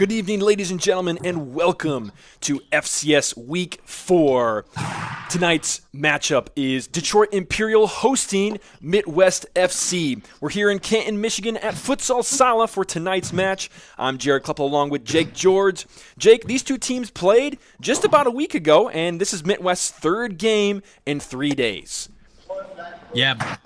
Good evening, ladies and gentlemen, and welcome to FCS Week 4. Tonight's matchup is Detroit Imperial hosting Mitwest FC. We're here in Canton, Michigan at Futsal Sala for tonight's match. I'm Jared Kleppel along with Jake George. Jake, these two teams played just about a week ago, and this is Mitwest's third game in 3 days. Yeah,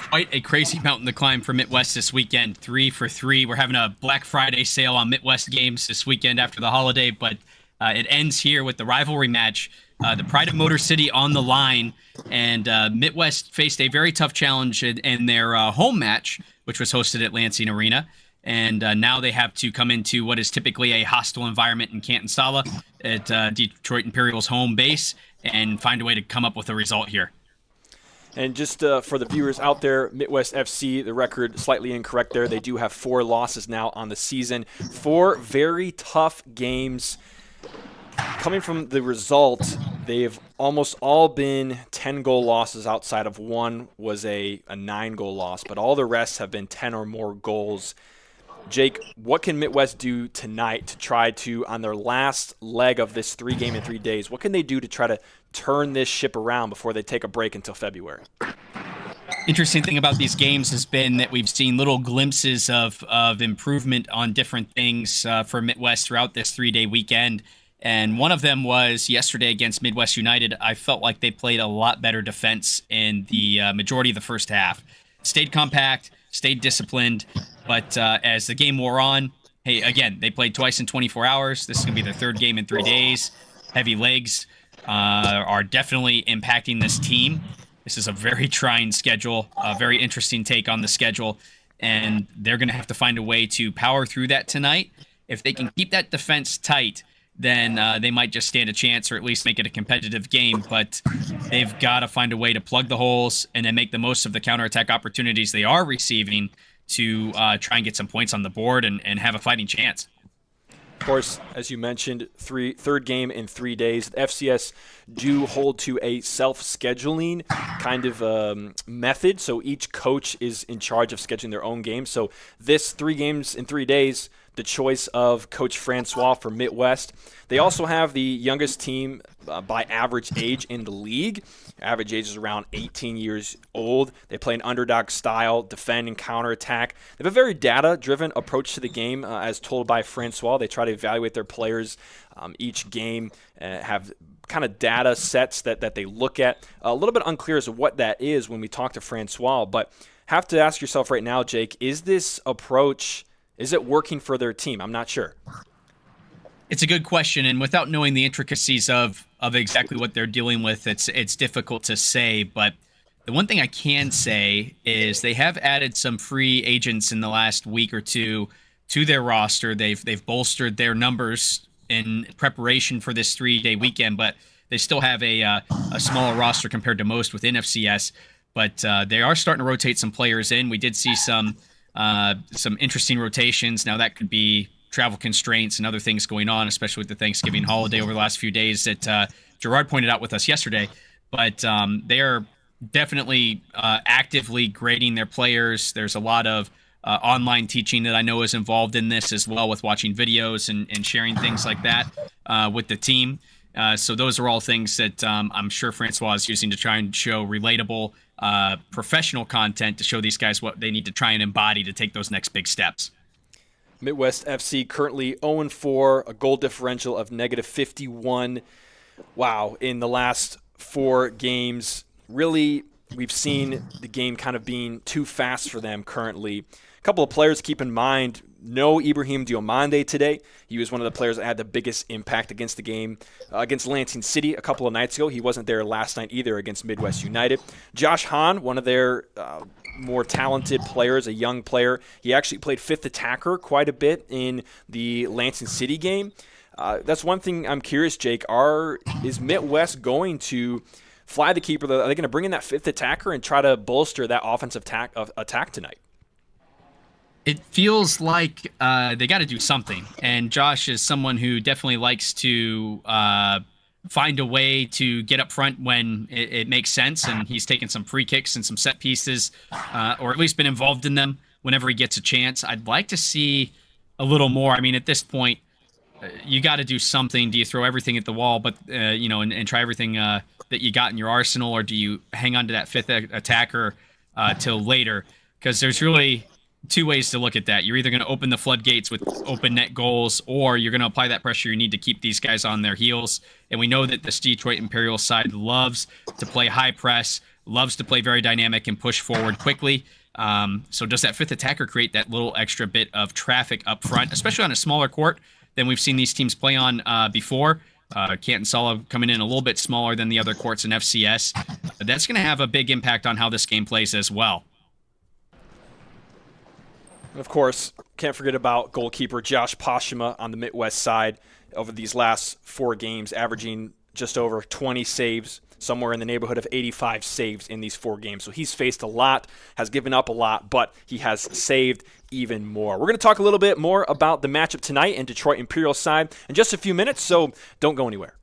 quite a crazy mountain to climb for Mitwest this weekend. 3 for 3. We're having a Black Friday sale on Mitwest games this weekend after the holiday, but it ends here with the rivalry match. The pride of Motor City on the line, and Mitwest faced a very tough challenge in their home match, which was hosted at Lansing Arena. And now they have to come into what is typically a hostile environment in Canton Sala at Detroit Imperial's home base and find a way to come up with a result here. And just for the viewers out there, Mitwest FC, the record slightly incorrect there. They do have 4 losses now on the season. 4 very tough games. Coming from the result, they've almost all been 10-goal losses outside of one was a 9-goal loss, but all the rest have been 10 or more goals. Jake, what can Mitwest do tonight to try to, on their last leg of this 3-game in 3 days, what can they do to try to turn this ship around before they take a break until February? Interesting thing about these games has been that we've seen little glimpses of improvement on different things for Mitwest throughout this 3-day weekend. And one of them was yesterday against Midwest United. I felt like they played a lot better defense in the majority of the first half. Stayed compact, stayed disciplined, but as the game wore on, hey, again, they played twice in 24 hours. This is going to be their 3rd game in 3 days. Heavy legs are definitely impacting this team. This is a very trying schedule, a very interesting take on the schedule, and they're going to have to find a way to power through that tonight. If they can keep that defense tight, then they might just stand a chance or at least make it a competitive game. But they've got to find a way to plug the holes and then make the most of the counterattack opportunities they are receiving to try and get some points on the board and have a fighting chance. Of course, as you mentioned, third game in 3 days. The FCS do hold to a self-scheduling kind of method, so each coach is in charge of scheduling their own game. So this 3 games in 3 days, the choice of Coach Francois for Mitwest. They also have the youngest team by average age in the league. Average age is around 18 years old. They play an underdog style, defend and counterattack. They have a very data-driven approach to the game, as told by Francois. They try to evaluate their players each game, have kind of data sets that they look at. A little bit unclear as to what that is when we talk to Francois, but have to ask yourself right now, Jake, is this approach, is it working for their team? I'm not sure. It's a good question, and without knowing the intricacies of exactly what they're dealing with, it's difficult to say. But the one thing I can say is they have added some free agents in the last week or two to their roster. They've bolstered their numbers in preparation for this 3-day weekend, but they still have a smaller roster compared to most within FCS. But they are starting to rotate some players in. We did see some interesting rotations. Now that could be travel constraints and other things going on, especially with the Thanksgiving holiday over the last few days that Gerard pointed out with us yesterday. But they are definitely actively grading their players. There's a lot of online teaching that I know is involved in this as well, with watching videos and sharing things like that with the team. So those are all things that I'm sure Francois is using to try and show relatable professional content to show these guys what they need to try and embody to take those next big steps. Mitwest FC currently 0-4, a goal differential of -51. Wow, in the last 4 games. Really, we've seen the game kind of being too fast for them currently. A couple of players to keep in mind. No Ibrahim Diomande today. He was one of the players that had the biggest impact against the game against Lansing City a couple of nights ago. He wasn't there last night either against Midwest United. Josh Hahn, one of their more talented players, a young player. He actually played 5th attacker quite a bit in the Lansing City game. That's one thing I'm curious, Jake. Is Midwest going to fly the keeper? Are they going to bring in that 5th attacker and try to bolster that offensive attack tonight? It feels like they got to do something. And Josh is someone who definitely likes to find a way to get up front when it makes sense. And he's taken some free kicks and some set pieces, or at least been involved in them whenever he gets a chance. I'd like to see a little more. I mean, at this point, you got to do something. Do you throw everything at the wall, but and try everything that you got in your arsenal, or do you hang on to that fifth attacker till later? Because there's really two ways to look at that. You're either going to open the floodgates with open net goals, or you're going to apply that pressure you need to keep these guys on their heels. And we know that this Detroit Imperial side loves to play high press, loves to play very dynamic and push forward quickly. So does that fifth attacker create that little extra bit of traffic up front, especially on a smaller court than we've seen these teams play on before? Canton Sala coming in a little bit smaller than the other courts in FCS. That's going to have a big impact on how this game plays as well. And of course, can't forget about goalkeeper Josh Pashima on the Mitwest side. Over these last 4 games, averaging just over 20 saves, somewhere in the neighborhood of 85 saves in these 4 games. So he's faced a lot, has given up a lot, but he has saved even more. We're going to talk a little bit more about the matchup tonight in Detroit Imperial side in just a few minutes, so don't go anywhere.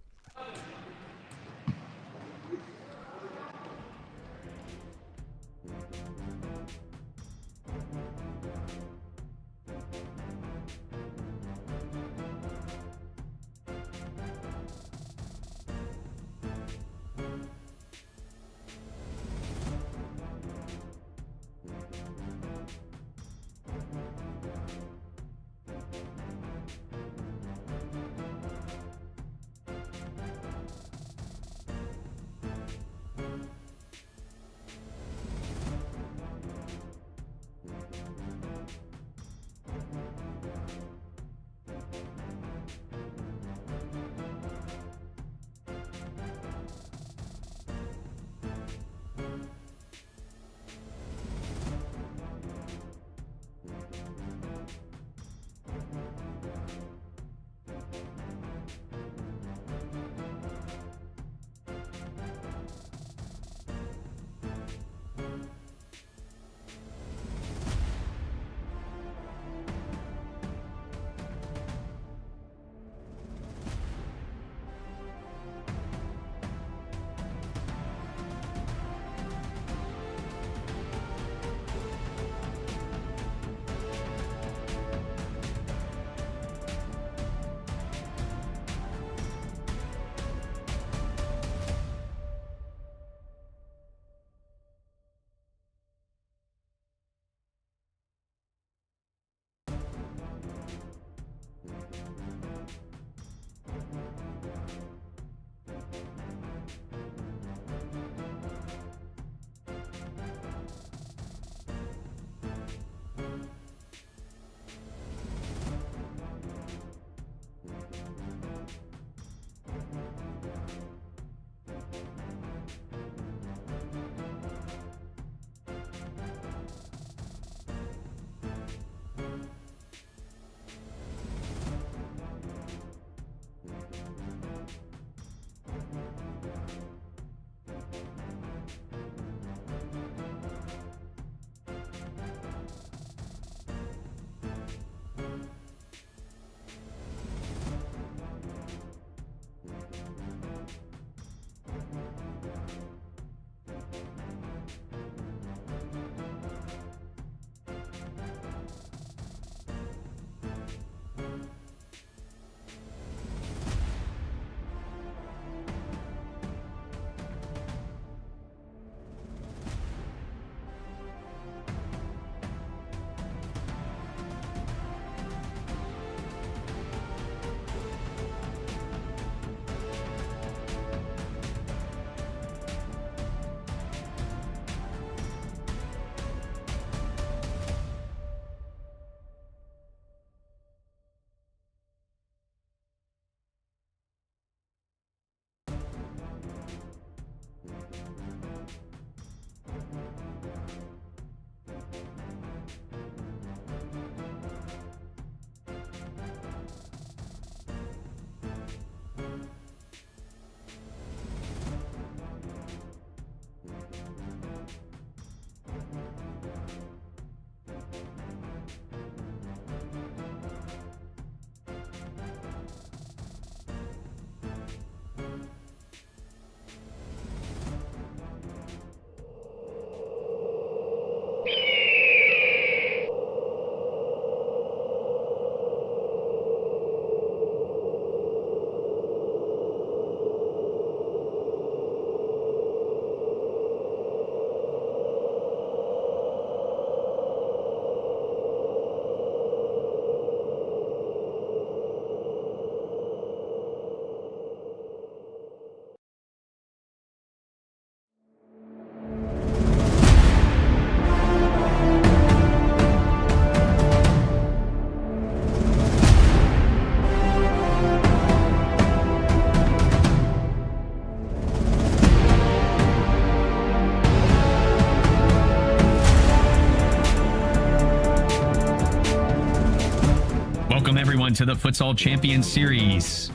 the Futsal Champions Series.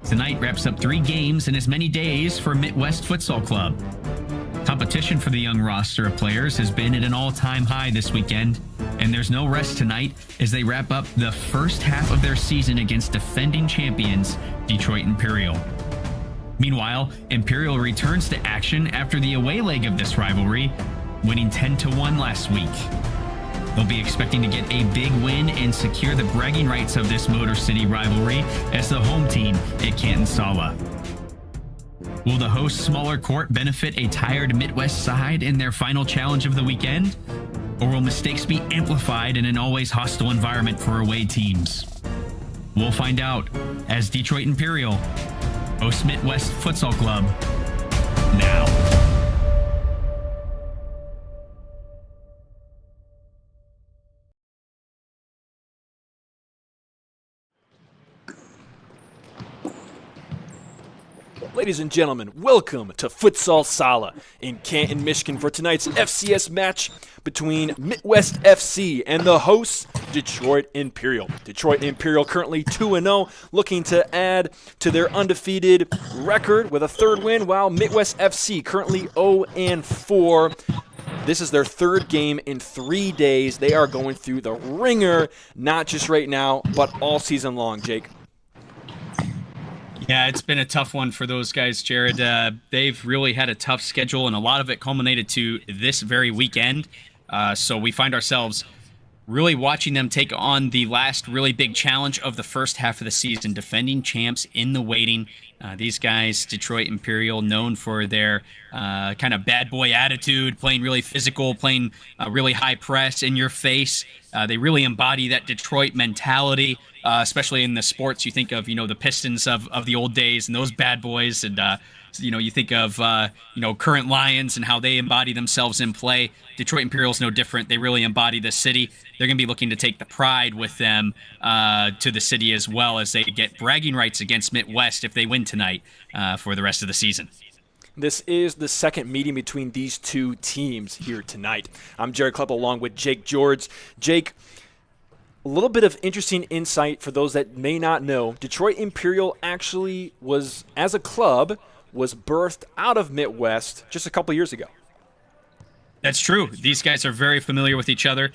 Tonight wraps up 3 games in as many days for Mitwest Futsal Club. Competition for the young roster of players has been at an all-time high this weekend, and there's no rest tonight as they wrap up the first half of their season against defending champions, Detroit Imperial. Meanwhile, Imperial returns to action after the away leg of this rivalry, winning 10-1 last week. They'll be expecting to get a big win and secure the bragging rights of this Motor City rivalry as the home team at Canton Sala. Will the host's smaller court benefit a tired Midwest side in their final challenge of the weekend? Or will mistakes be amplified in an always hostile environment for away teams? We'll find out as Detroit Imperial hosts Midwest Futsal Club now. Ladies and gentlemen, welcome to Futsal Sala in Canton, Michigan for tonight's FCS match between Mitwest FC and the hosts, Detroit Imperial. Detroit Imperial currently 2-0, looking to add to their undefeated record with a third win, while Mitwest FC currently 0-4. This is their third game in 3 days. They are going through the ringer, not just right now, but all season long, Jake. Yeah, it's been a tough one for those guys, Jared. They've really had a tough schedule, and a lot of it culminated to this very weekend. So we find ourselves really watching them take on the last really big challenge of the first half of the season, defending champs in the waiting. These guys, Detroit Imperial, known for their kind of bad boy attitude, playing really physical, playing really high press in your face. They really embody that Detroit mentality, especially in the sports. You think of, the Pistons of the old days and those bad boys, and you think of current Lions and how they embody themselves in play. Detroit Imperial is no different. They really embody the city. They're going to be looking to take the pride with them to the city, as well as they get bragging rights against Mitwest if they win tonight for the rest of the season. This is the second meeting between these two teams here tonight. I'm Jared Klepp along with Jake George. Jake, a little bit of interesting insight for those that may not know. Detroit Imperial actually was, as a club, was birthed out of Mitwest just a couple years ago. That's true. These guys are very familiar with each other.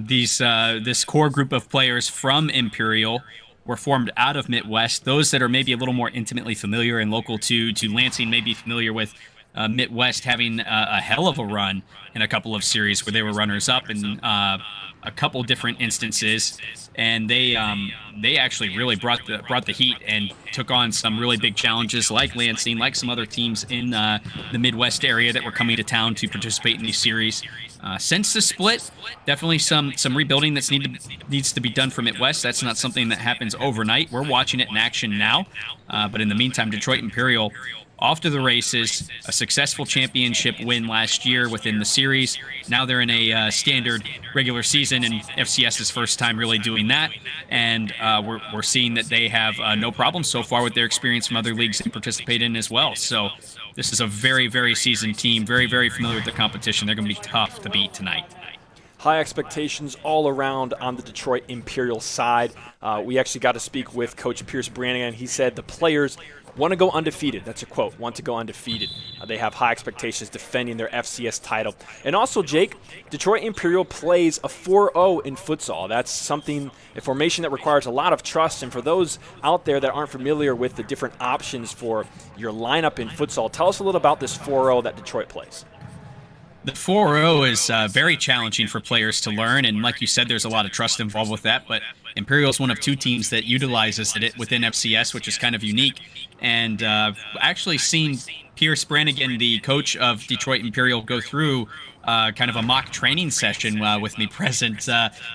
This core group of players from Imperial were formed out of Mitwest. Those that are maybe a little more intimately familiar and local to Lansing may be familiar with Mitwest having a hell of a run in a couple of series where they were runners-up in a couple different instances, and they actually really brought the heat and took on some really big challenges like Lansing, like some other teams in the Midwest area that were coming to town to participate in these series. Since the split, definitely some rebuilding that needs to be done for Midwest. That's not something that happens overnight. We're watching it in action now, but in the meantime, Detroit Imperial off to the races, a successful championship win last year within the series. Now they're in a standard regular season, and FCS's first time really doing that. And we're seeing that they have no problem so far with their experience from other leagues they participate in as well. So this is a very, very seasoned team, very, very familiar with the competition. They're going to be tough to beat tonight. High expectations all around on the Detroit Imperial side. We actually got to speak with Coach Pierce Brannigan. He said the players want to go undefeated. That's a quote. Want to go undefeated. They have high expectations defending their FCS title. And also, Jake, Detroit Imperial plays a 4-0 in futsal. That's something, a formation that requires a lot of trust. And for those out there that aren't familiar with the different options for your lineup in futsal, tell us a little about this 4-0 that Detroit plays. The 4-0 is very challenging for players to learn, and like you said, there's a lot of trust involved with that, but Imperial is one of 2 teams that utilizes it within FCS, which is kind of unique, and actually seen Pierce Brannigan, the coach of Detroit Imperial, go through kind of a mock training session with me present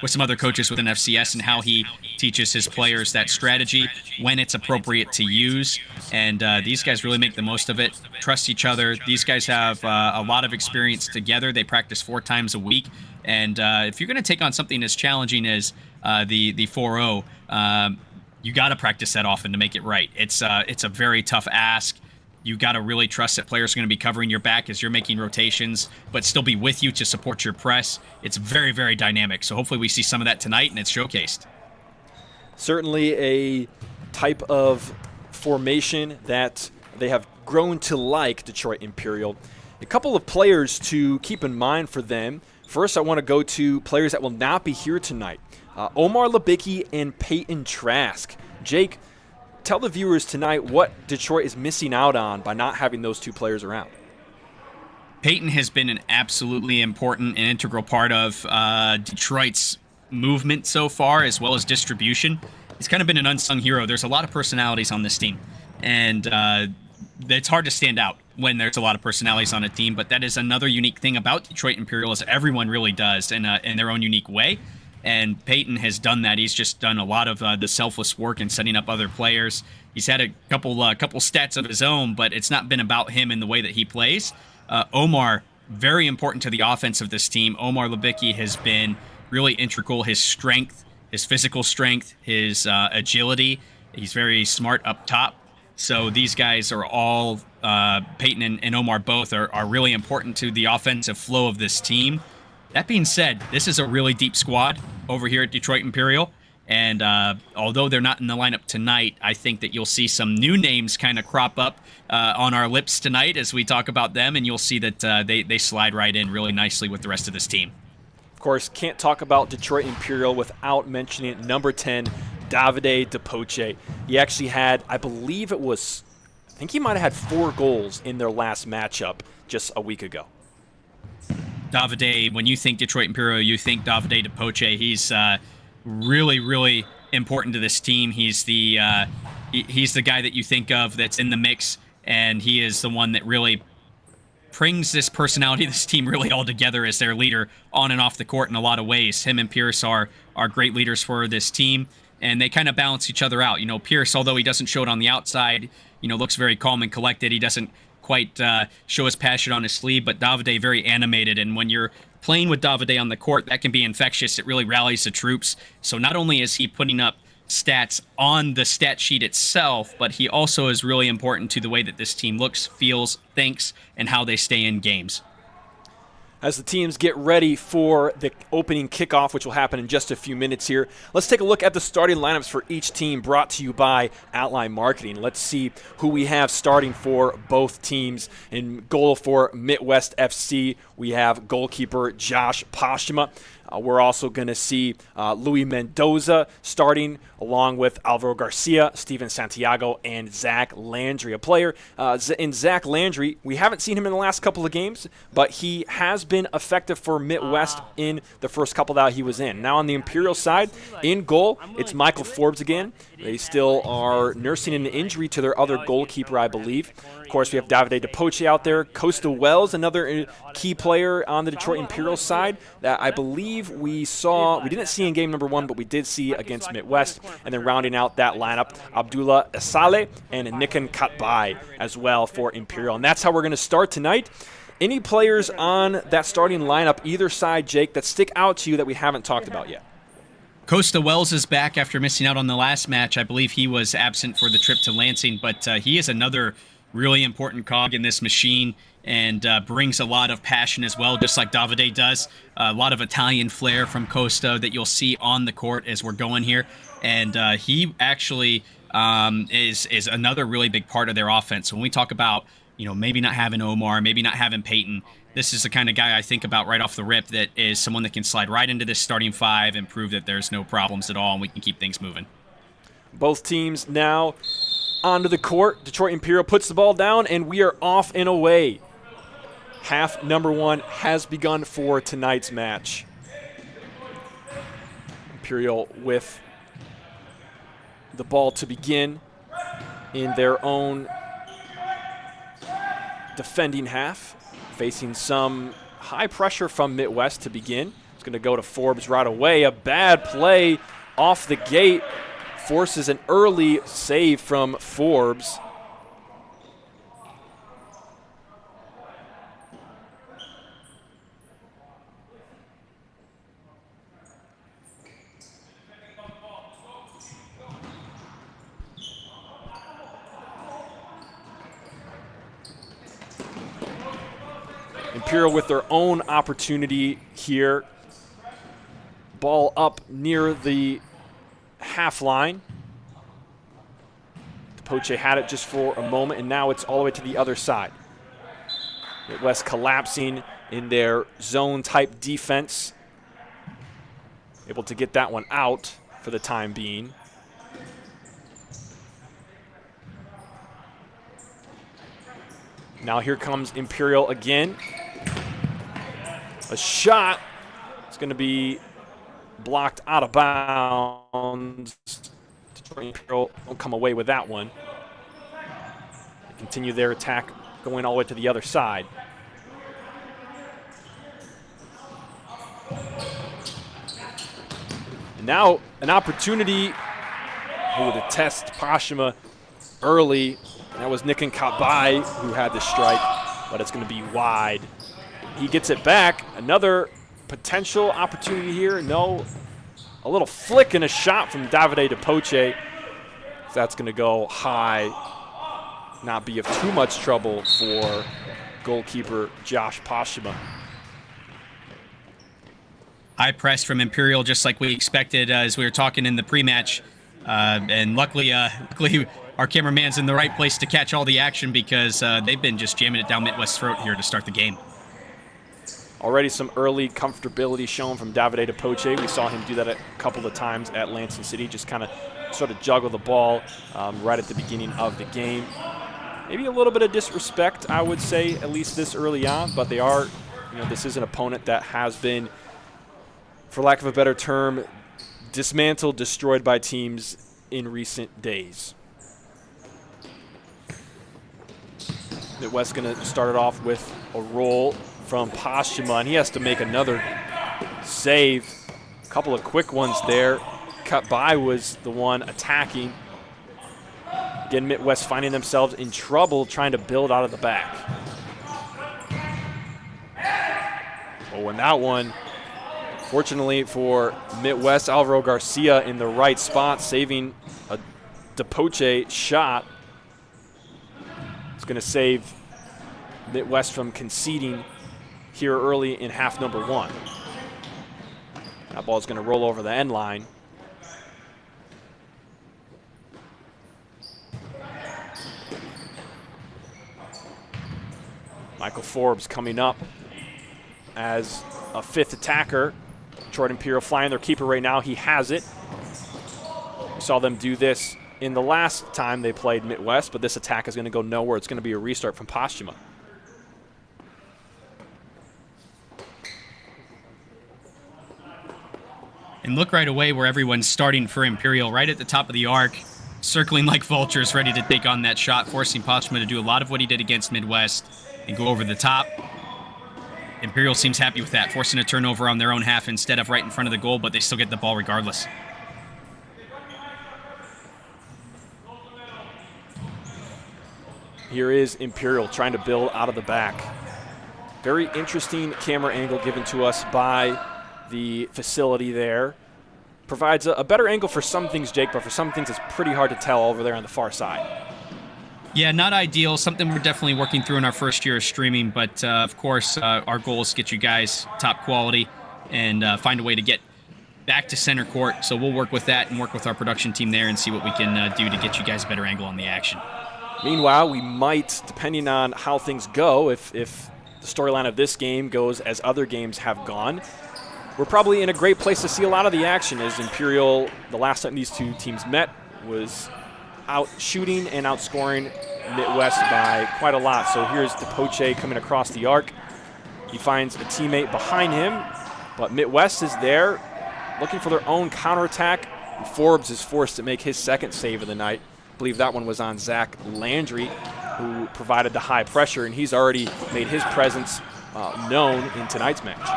with some other coaches within FCS, and how he teaches his players that strategy when it's appropriate to use. And these guys really make the most of it, trust each other. These guys have a lot of experience together. They practice 4 times a week. And if you're going to take on something as challenging as the 4-0, you got to practice that often to make it right. It's a very tough ask. You got to really trust that players are going to be covering your back as you're making rotations, but still be with you to support your press. It's very, very dynamic. So hopefully we see some of that tonight, and it's showcased. Certainly a type of formation that they have grown to like, Detroit Imperial. A couple of players to keep in mind for them. First, I want to go to players that will not be here tonight. Omar Labicki and Peyton Trask. Jake, tell the viewers tonight what Detroit is missing out on by not having those two players around. Peyton has been an absolutely important and integral part of Detroit's movement so far, as well as distribution. He's kind of been an unsung hero. There's a lot of personalities on this team, and it's hard to stand out when there's a lot of personalities on a team, but that is another unique thing about Detroit Imperial, is everyone really does in their own unique way. And Peyton has done that. He's just done a lot of the selfless work in setting up other players. He's had a couple stats of his own, but it's not been about him in the way that he plays. Omar, very important to the offense of this team. Omar Labicki has been really integral. His strength, his physical strength, his agility. He's very smart up top. So these guys are all, Peyton and Omar both are really important to the offensive flow of this team. That being said, this is a really deep squad over here at Detroit Imperial. And although they're not in the lineup tonight, I think that you'll see some new names kind of crop up on our lips tonight as we talk about them. And you'll see that they slide right in really nicely with the rest of this team. Of course, can't talk about Detroit Imperial without mentioning number 10, Davide DePoce. He actually had, I think he might have had 4 goals in their last matchup just a week ago. Davide, when you think Detroit Imperial, you think Davide DePoce. He's really, really important to this team. He's the guy that you think of that's in the mix, and he is the one that really brings this personality of this team really all together as their leader on and off the court in a lot of ways. Him and Pierce are great leaders for this team, and they kind of balance each other out. You know, Pierce, although he doesn't show it on the outside, looks very calm and collected. He doesn't quite show his passion on his sleeve, but Davide very animated, and when you're playing with Davide on the court, that can be infectious. It really rallies the troops. So not only is he putting up stats on the stat sheet itself, but he also is really important to the way that this team looks, feels, thinks, and how they stay in games. As the teams get ready for the opening kickoff, which will happen in just a few minutes here, let's take a look at the starting lineups for each team, brought to you by Outline Marketing. Let's see who we have starting for both teams. In goal for Mitwest FC, we have goalkeeper Josh Postuma. We're also going to see Louis Mendoza starting, along with Alvaro Garcia, Steven Santiago, and Zach Landry. A player in Zach Landry, we haven't seen him in the last couple of games, but he has been effective for Mitwest in the first couple that he was in. Now on the Imperial side, in goal, it's Michael Forbes again. They still are nursing an injury to their other goalkeeper, I believe. Of course, we have Davide DePoce out there. Costa Wells, another key player on the Detroit Imperial side that I believe we didn't see in game number 1, but we did see against Mitwest. And then rounding out that lineup, Abdullah Esale and Nikan Katbai as well for Imperial. And that's how we're going to start tonight. Any players on that starting lineup, either side, Jake, that stick out to you that we haven't talked about yet? Costa Wells is back after missing out on the last match. I believe he was absent for the trip to Lansing, but he is another really important cog in this machine and brings a lot of passion as well, just like Davide does. A lot of Italian flair from Costa that you'll see on the court as we're going here. And he actually is another really big part of their offense. When we talk about, maybe not having Omar, maybe not having Peyton, this is the kind of guy I think about right off the rip that is someone that can slide right into this starting 5 and prove that there's no problems at all and we can keep things moving. Both teams now onto the court. Detroit Imperial puts the ball down, and we are off and away. Half number 1 has begun for tonight's match. Imperial with the ball to begin in their own defending half, facing some high pressure from Mitwest to begin. It's going to go to Forbes right away. A bad play off the gate forces an early save from Forbes. Imperial with their own opportunity here. Ball up near the half line. Poche had it just for a moment, and now it's all the way to the other side. Mitwest collapsing in their zone-type defense. Able to get that one out for the time being. Now here comes Imperial again. A shot. It's going to be blocked out of bounds. Imperial don't come away with that one. They continue their attack going all the way to the other side. And now an opportunity to test Pashima early. That was Nikan Kabai who had the strike, but it's going to be wide. He gets it back. Another potential opportunity here. No. A little flick and a shot from Davide DePoche. That's going to go high, not be of too much trouble for goalkeeper Josh Pashima. High press from Imperial, just like we expected as we were talking in the pre-match. And luckily our cameraman's in the right place to catch all the action because they've been just jamming it down Mitwest's throat here to start the game. Already some early comfortability shown from Davide DePoche. We saw him do that a couple of times at Lansing City, just kind of sort of juggle the ball right at the beginning of the game. Maybe a little bit of disrespect, I would say, at least this early on, but they are, this is an opponent that has been, for lack of a better term, dismantled, destroyed by teams in recent days. Mitwest going to start it off with a roll from Pashima, and he has to make another save. A couple of quick ones there. Cut by was the one attacking. Again, Mitwest finding themselves in trouble trying to build out of the back. Oh, and that one, fortunately for Mitwest, Alvaro Garcia in the right spot, saving a DePoche shot. It's going to save Mitwest from conceding here early in half number one. That ball is going to roll over the end line. Michael Forbes coming up as a fifth attacker. Detroit Imperial flying their keeper right now. He has it. We saw them do this in the last time they played Mitwest, but this attack is going to go nowhere. It's going to be a restart from Pashima. And look right away where everyone's starting for Imperial, right at the top of the arc, circling like vultures, ready to take on that shot, forcing Pashima to do a lot of what he did against Mitwest and go over the top. Imperial seems happy with that, forcing a turnover on their own half instead of right in front of the goal, but they still get the ball regardless. Here is Imperial trying to build out of the back. Very interesting camera angle given to us by the facility there. Provides a better angle for some things, Jake, but for some things it's pretty hard to tell over there on the far side. Yeah, not ideal. Something we're definitely working through in our first year of streaming, but of course our goal is to get you guys top quality and find a way to get back to center court. So we'll work with that and work with our production team there and see what we can do to get you guys a better angle on the action. Meanwhile, we might, depending on how things go, if the storyline of this game goes as other games have gone, we're probably in a great place to see a lot of the action, as Imperial, the last time these two teams met, was out shooting and outscoring Mitwest by quite a lot. So here's DePoche coming across the arc. He finds a teammate behind him, but Mitwest is there looking for their own counterattack. And Forbes is forced to make his second save of the night. I believe that one was on Zach Landry, who provided the high pressure, and he's already made his presence known in tonight's match.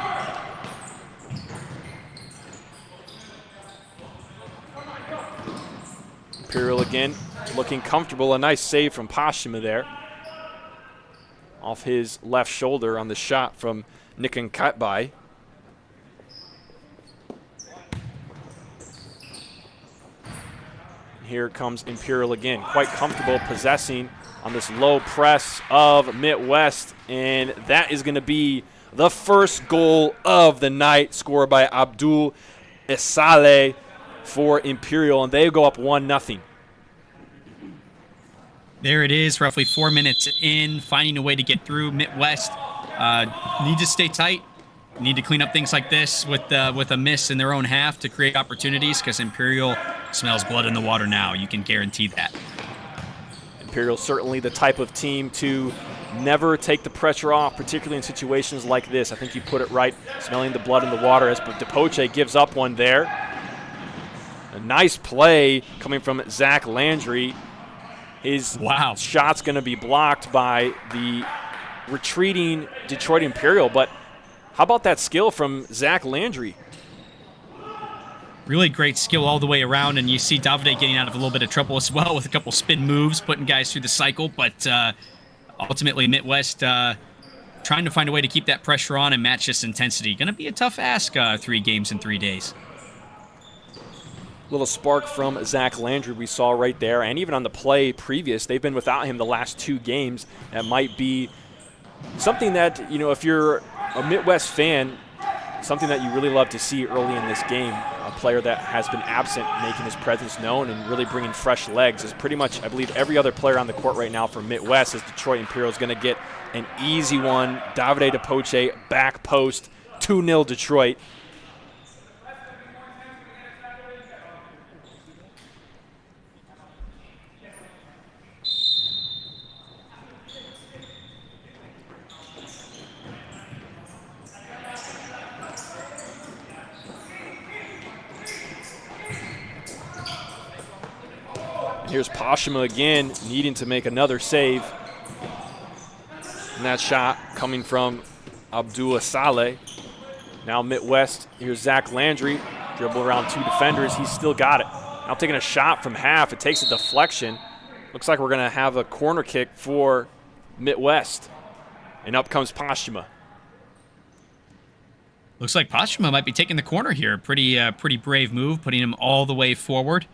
Imperial again looking comfortable. A nice save from Pashima there. Off his left shoulder on the shot from Nikan Katbai. Here comes Imperial again. Quite comfortable possessing on this low press of Mitwest. And that is going to be the first goal of the night, scored by Abdul Esale. for Imperial, and they go up 1-0. There it is, roughly 4 minutes in, finding a way to get through. Mitwest need to stay tight, need to clean up things like this with a miss in their own half to create opportunities, because Imperial smells blood in the water now. You can guarantee that. Imperial certainly the type of team to never take the pressure off, particularly in situations like this. I think you put it right, smelling the blood in the water as DePoche gives up one there. A nice play coming from Zach Landry. His shot's going to be blocked by the retreating Detroit Imperial, but how about that skill from Zach Landry? Really great skill all the way around, and you see Davide getting out of a little bit of trouble as well with a couple spin moves, putting guys through the cycle, but ultimately Mitwest trying to find a way to keep that pressure on and match this intensity. Going to be a tough ask 3 games in 3 days. Little spark from Zach Landry we saw right there, and even on the play previous, they've been without him the last 2 games. That might be something that, you know, if you're a Mitwest fan, something that you really love to see early in this game. A player that has been absent making his presence known and really bringing fresh legs. Is pretty much, I believe, every other player on the court right now for Mitwest, as Detroit Imperial is going to get an easy one. Davide DePoche, back post, 2-0 Detroit. Here's Pashima again, needing to make another save. And that shot coming from Abdullah Saleh. Now Mitwest, here's Zach Landry, dribble around 2 defenders. He's still got it. Now taking a shot from half. It takes a deflection. Looks like we're going to have a corner kick for Mitwest. And up comes Pashima. Looks like Pashima might be taking the corner here. Pretty brave move, putting him all the way forward.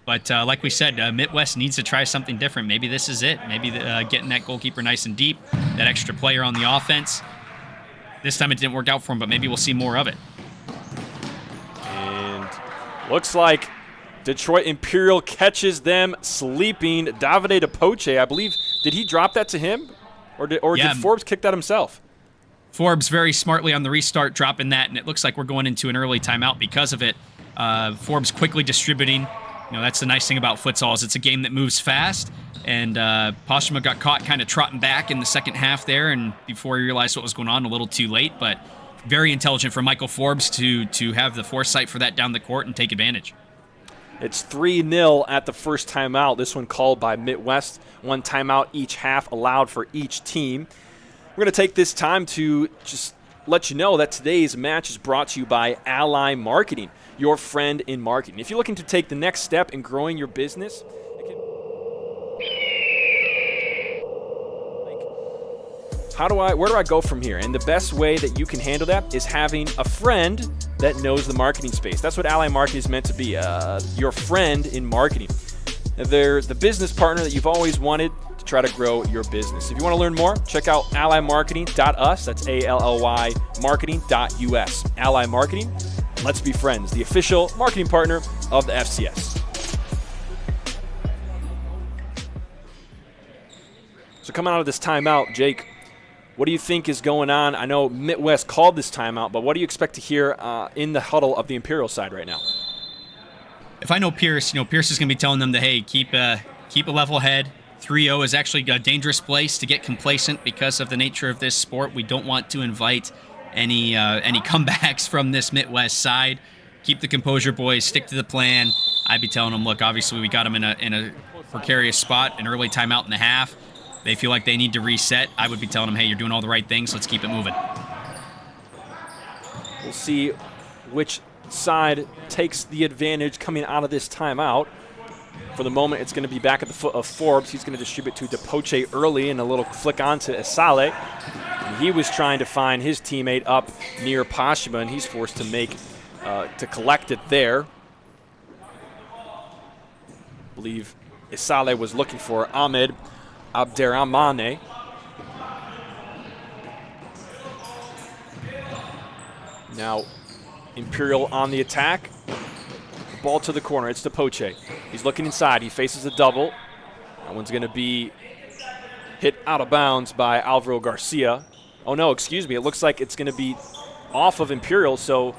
But like we said, Mitwest needs to try something different. Maybe this is it. Maybe getting that goalkeeper nice and deep, that extra player on the offense. This time it didn't work out for him, but maybe we'll see more of it. And looks like Detroit Imperial catches them sleeping. Davide DePoche, I believe, did he drop that to him? Or did Forbes kick that himself? Forbes very smartly on the restart dropping that, and it looks like we're going into an early timeout because of it. Forbes quickly distributing. You know, that's the nice thing about futsal is it's a game that moves fast, and Pashima got caught kind of trotting back in the second half there, and before he realized what was going on, a little too late, but very intelligent for Michael Forbes to have the foresight for that down the court and take advantage. It's 3-0 at the first timeout. This one called by Mitwest. 1 timeout each half allowed for each team. We're going to take this time to just let you know that today's match is brought to you by Ally Marketing, your friend in marketing. If you're looking to take the next step in growing your business, where do I go from here? And the best way that you can handle that is having a friend that knows the marketing space. That's what Ally Marketing is meant to be, your friend in marketing. They're the business partner that you've always wanted to try to grow your business. If you want to learn more, check out allymarketing.us. That's ALLY marketing.us. Ally Marketing, let's be friends, the official marketing partner of the FCS. So coming out of this timeout, Jake, what do you think is going on? I know Mitwest called this timeout, but what do you expect to hear in the huddle of the Imperial side right now? If I know Pierce, Pierce is going to be telling them that, hey, keep a level head. 3-0 is actually a dangerous place to get complacent because of the nature of this sport. We don't want to invite any comebacks from this Mitwest side. Keep the composure, boys. Stick to the plan. I'd be telling them, look, obviously we got them in a precarious spot, an early timeout in the half. They feel like they need to reset. I would be telling them, hey, you're doing all the right things. Let's keep it moving. We'll see which side takes the advantage coming out of this timeout. For the moment, it's going to be back at the foot of Forbes. He's going to distribute to DePoche early and a little flick on to Esale. And he was trying to find his teammate up near Pashima, and he's forced to collect it there. I believe Esale was looking for Ahmed Abderrahmane. Now Imperial on the attack. ball to the corner. It's Depoche. He's looking inside. He faces a double. That one's going to be hit out of bounds by Alvaro Garcia. Oh, no, excuse me. It looks like it's going to be off of Imperial, so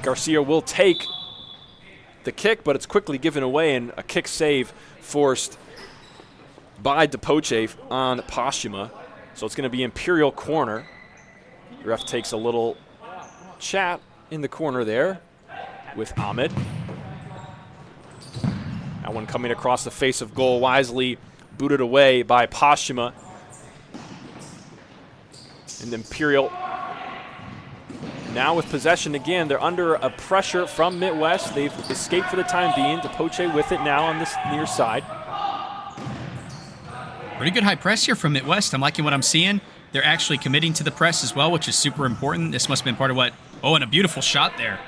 Garcia will take the kick, but it's quickly given away, and a kick save forced by Depoche on Postuma. So it's going to be Imperial corner. The ref takes a little chat in the corner there with Ahmed. That one coming across the face of goal, wisely booted away by Postuma. And Imperial now with possession again. They're under a pressure from Mitwest. They've escaped for the time being. Depoche with it now on this near side. Pretty good high press here from Mitwest. I'm liking what I'm seeing. They're actually committing to the press as well, which is super important. This must have been part of what... Oh, and a beautiful shot there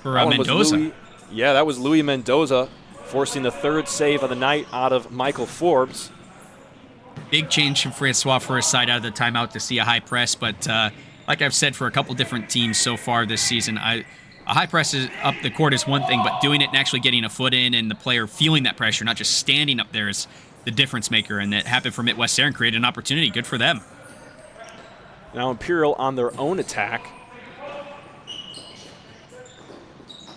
for Mendoza. That was Louis Mendoza forcing the third save of the night out of Michael Forbes. Big change from Francois for his side out of the timeout to see a high press, but like I've said for a couple different teams so far this season, a high press up the court is one thing, but doing it and actually getting a foot in and the player feeling that pressure, not just standing up there, is the difference maker, and that happened for Mitwest there and created an opportunity. Good for them. Now Imperial on their own attack.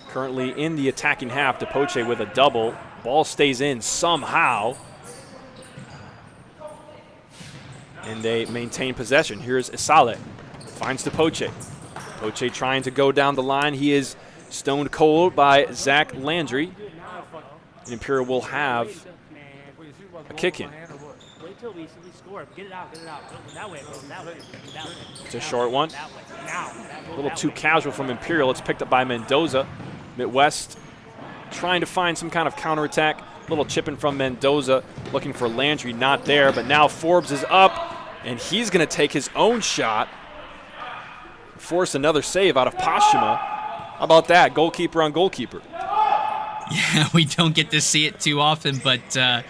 Currently in the attacking half, Depoche with a double. Ball stays in somehow. And they maintain possession. Here's Isale. Finds Depoche. Depoche trying to go down the line. He is stoned cold by Zach Landry. And Imperial will have a kick in. It's a short one. A little too casual from Imperial. It's picked up by Mendoza. Mitwest trying to find some kind of counterattack. Little chipping from Mendoza, looking for Landry, not there. But now Forbes is up, and he's going to take his own shot. Force another save out of Postuma. How about that? Goalkeeper on goalkeeper. Yeah, we don't get to see it too often, but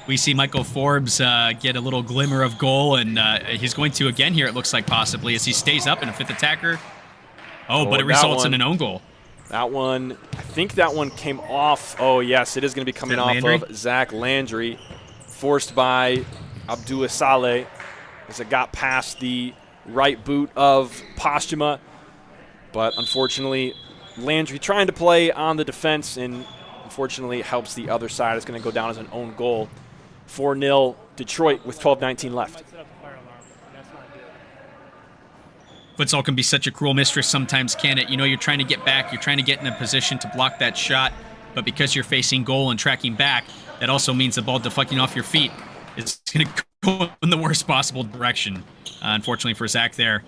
we see Michael Forbes get a little glimmer of goal, and he's going to again here, it looks like, possibly, as he stays up in a fifth attacker. But it results in an own goal. That one, I think that one came off. Oh, yes, it is going to be coming off of Zach Landry, forced by Abdul Saleh as it got past the right boot of Postuma. But unfortunately, Landry trying to play on the defense, and unfortunately helps the other side. It's going to go down as an own goal. 4-0 Detroit with 12:19 left. Futsal can be such a cruel mistress sometimes, can it? You know, you're trying to get back, you're trying to get in a position to block that shot, but because you're facing goal and tracking back, that also means the ball deflecting off your feet is going to go in the worst possible direction. Unfortunately for Zach there,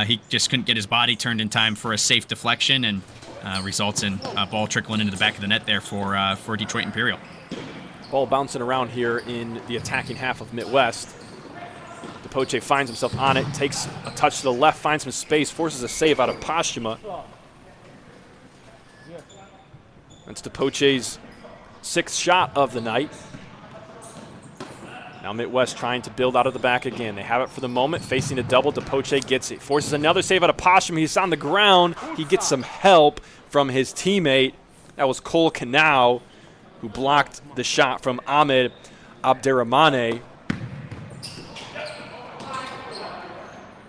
he just couldn't get his body turned in time for a safe deflection, and results in a ball trickling into the back of the net there for Detroit Imperial. Ball bouncing around here in the attacking half of Mitwest. Depoche finds himself on it, takes a touch to the left, finds some space, forces a save out of Postuma. That's Depoche's sixth shot of the night. Now Mitwest trying to build out of the back again. They have it for the moment, facing a double. Depoche gets it, forces another save out of Postuma. He's on the ground. He gets some help from his teammate. That was Cole Canau, who blocked the shot from Ahmed Abderrahmane.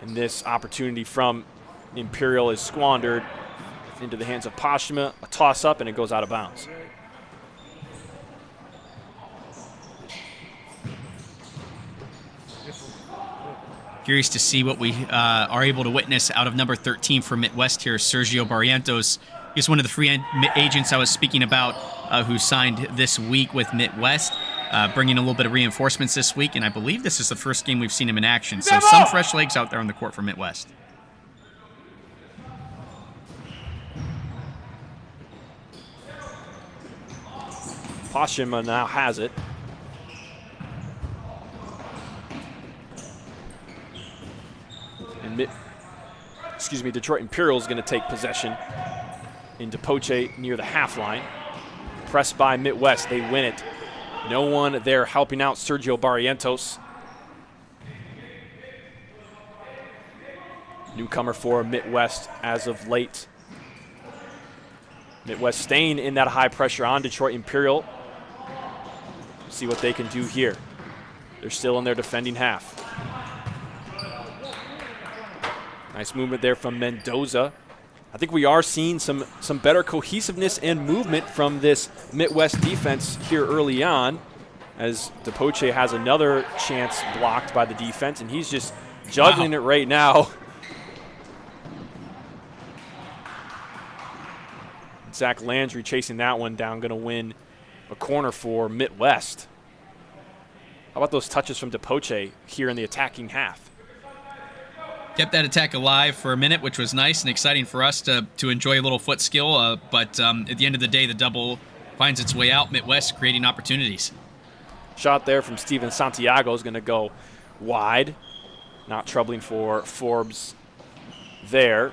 And this opportunity from Imperial is squandered into the hands of Postuma. A toss-up, and it goes out of bounds. Curious to see what we are able to witness out of number 13 for Mitwest here, Sergio Barrientos. He's one of the free agents I was speaking about who signed this week with Mitwest, bringing a little bit of reinforcements this week, and I believe this is the first game we've seen him in action. So some fresh legs out there on the court for Mitwest. Postuma now has it. And Detroit Imperial is going to take possession in Depoche near the half line. Pressed by Mitwest, they win it. No one there helping out Sergio Barrientos. Newcomer for Mitwest as of late. Mitwest staying in that high pressure on Detroit Imperial. See what they can do here. They're still in their defending half. Nice movement there from Mendoza. I think we are seeing some better cohesiveness and movement from this Mitwest defense here early on, as DePoche has another chance blocked by the defense, and he's just juggling it right now. Zach Landry chasing that one down, going to win a corner for Mitwest. How about those touches from DePoche here in the attacking half? Kept that attack alive for a minute, which was nice and exciting for us to enjoy a little foot skill. But at the end of the day, the double finds its way out. Mitwest creating opportunities. Shot there from Steven Santiago is going to go wide. Not troubling for Forbes there.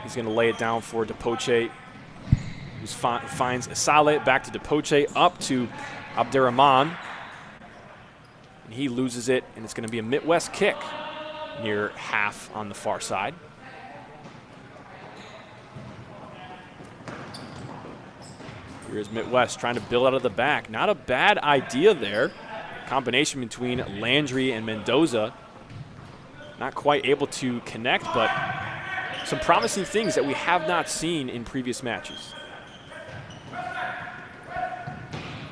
He's going to lay it down for DePoche, who finds Asale. Back to DePoche, up to Abderrahman. And he loses it, and it's going to be a Mitwest kick near half on the far side. Here's Mitwest trying to build out of the back. Not a bad idea there. Combination between Landry and Mendoza. Not quite able to connect, but some promising things that we have not seen in previous matches.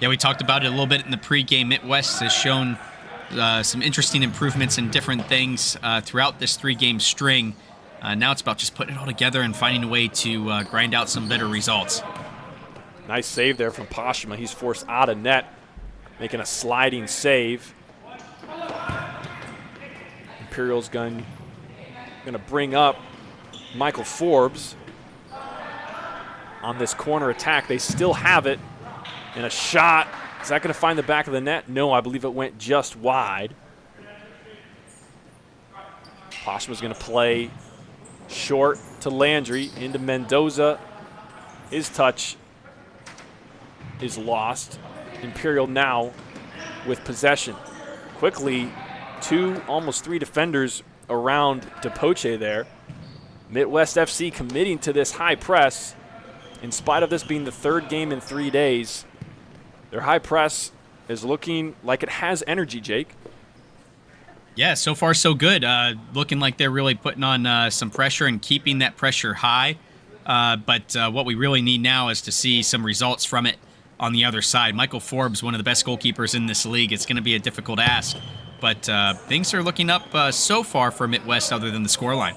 Yeah, we talked about it a little bit in the pregame. Mitwest has shown some interesting improvements in different things throughout this 3-game string. Now it's about just putting it all together and finding a way to grind out some better results. Nice save there from Pashima. He's forced out of net, making a sliding save. Imperial's going to bring up Michael Forbes on this corner attack. They still have it. And a shot. Is that going to find the back of the net? No, I believe it went just wide. Pashima's going to play short to Landry, into Mendoza. His touch is lost. Imperial now with possession. Quickly, 2, almost 3 defenders around DePoche there. Mitwest FC committing to this high press. In spite of this being the 3rd game in 3 days, their high press is looking like it has energy, Jake. Yeah, so far so good. Looking like they're really putting on some pressure and keeping that pressure high. But what we really need now is to see some results from it on the other side. Michael Forbes, one of the best goalkeepers in this league. It's going to be a difficult ask. But things are looking up so far for Mitwest other than the scoreline.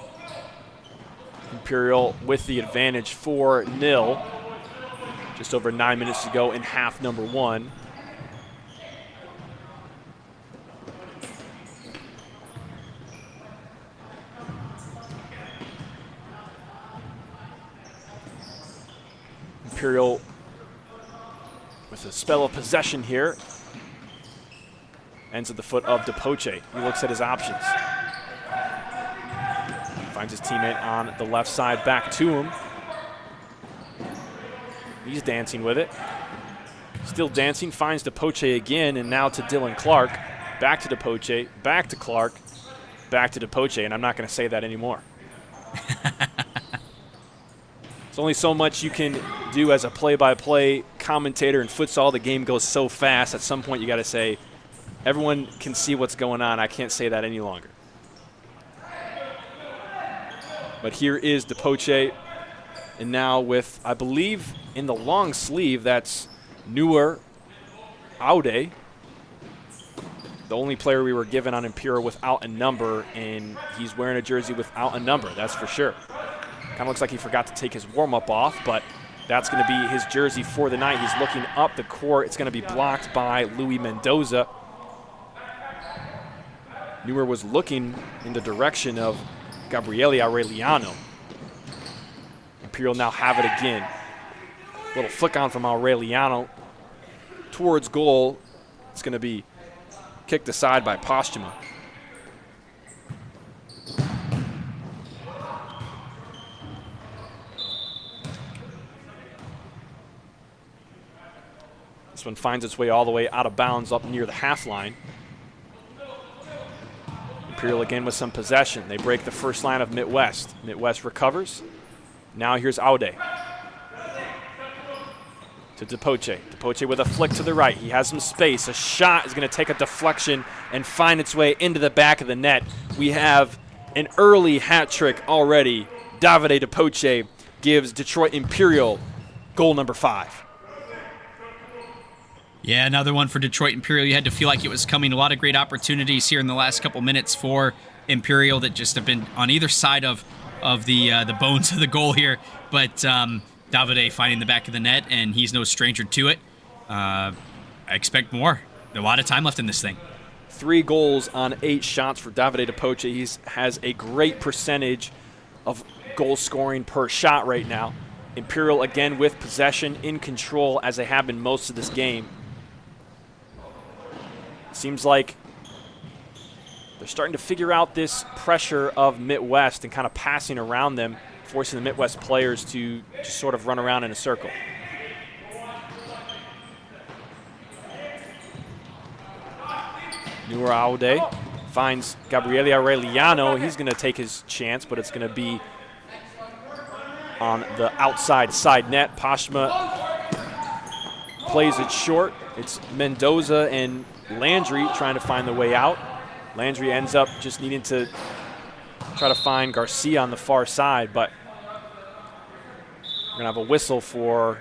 Imperial with the advantage 4-0. Just over 9 minutes to go in half number 1. Imperial with a spell of possession here. Ends at the foot of DePoche. He looks at his options. Finds his teammate on the left side, back to him. He's dancing with it. Still dancing, finds DePoche again, and now to Dylan Clark. Back to DePoche, back to Clark, back to DePoche, and I'm not going to say that anymore. There's only so much you can do as a play-by-play commentator in futsal. The game goes so fast, at some point you got to say, everyone can see what's going on. I can't say that any longer. But here is DePoche, and now with, I believe, in the long sleeve, that's Neuer Aude, the only player we were given on Imperial without a number, and he's wearing a jersey without a number, that's for sure. Kind of looks like he forgot to take his warm-up off, but that's going to be his jersey for the night. He's looking up the court. It's going to be blocked by Louis Mendoza. Neuer was looking in the direction of Gabriele Aureliano. Imperial now have it again. Little flick on from Aureliano towards goal. It's going to be kicked aside by Postuma. This one finds its way all the way out of bounds up near the half line. Imperial again with some possession. They break the first line of Mitwest. Mitwest recovers. Now here's Aude. to Depoche. Depoche with a flick to the right. He has some space. A shot is going to take a deflection and find its way into the back of the net. We have an early hat trick already. Davide Depoche gives Detroit Imperial goal number 5. Yeah, another one for Detroit Imperial. You had to feel like it was coming. A lot of great opportunities here in the last couple minutes for Imperial that just have been on either side of the bones of the goal here. But Davide finding the back of the net, and he's no stranger to it. I expect more. A lot of time left in this thing. 3 goals on 8 shots for Davide Depoche. He has a great percentage of goal scoring per shot right now. Imperial again with possession, in control, as they have been most of this game. Seems like they're starting to figure out this pressure of Mitwest and kind of passing around them, forcing the Mitwest players to just sort of run around in a circle. Nuaraude finds Gabriele Aureliano. He's going to take his chance, but it's going to be on the outside side net. Pashma plays it short. It's Mendoza and Landry trying to find the way out. Landry ends up just needing to try to find Garcia on the far side, but we're going to have a whistle for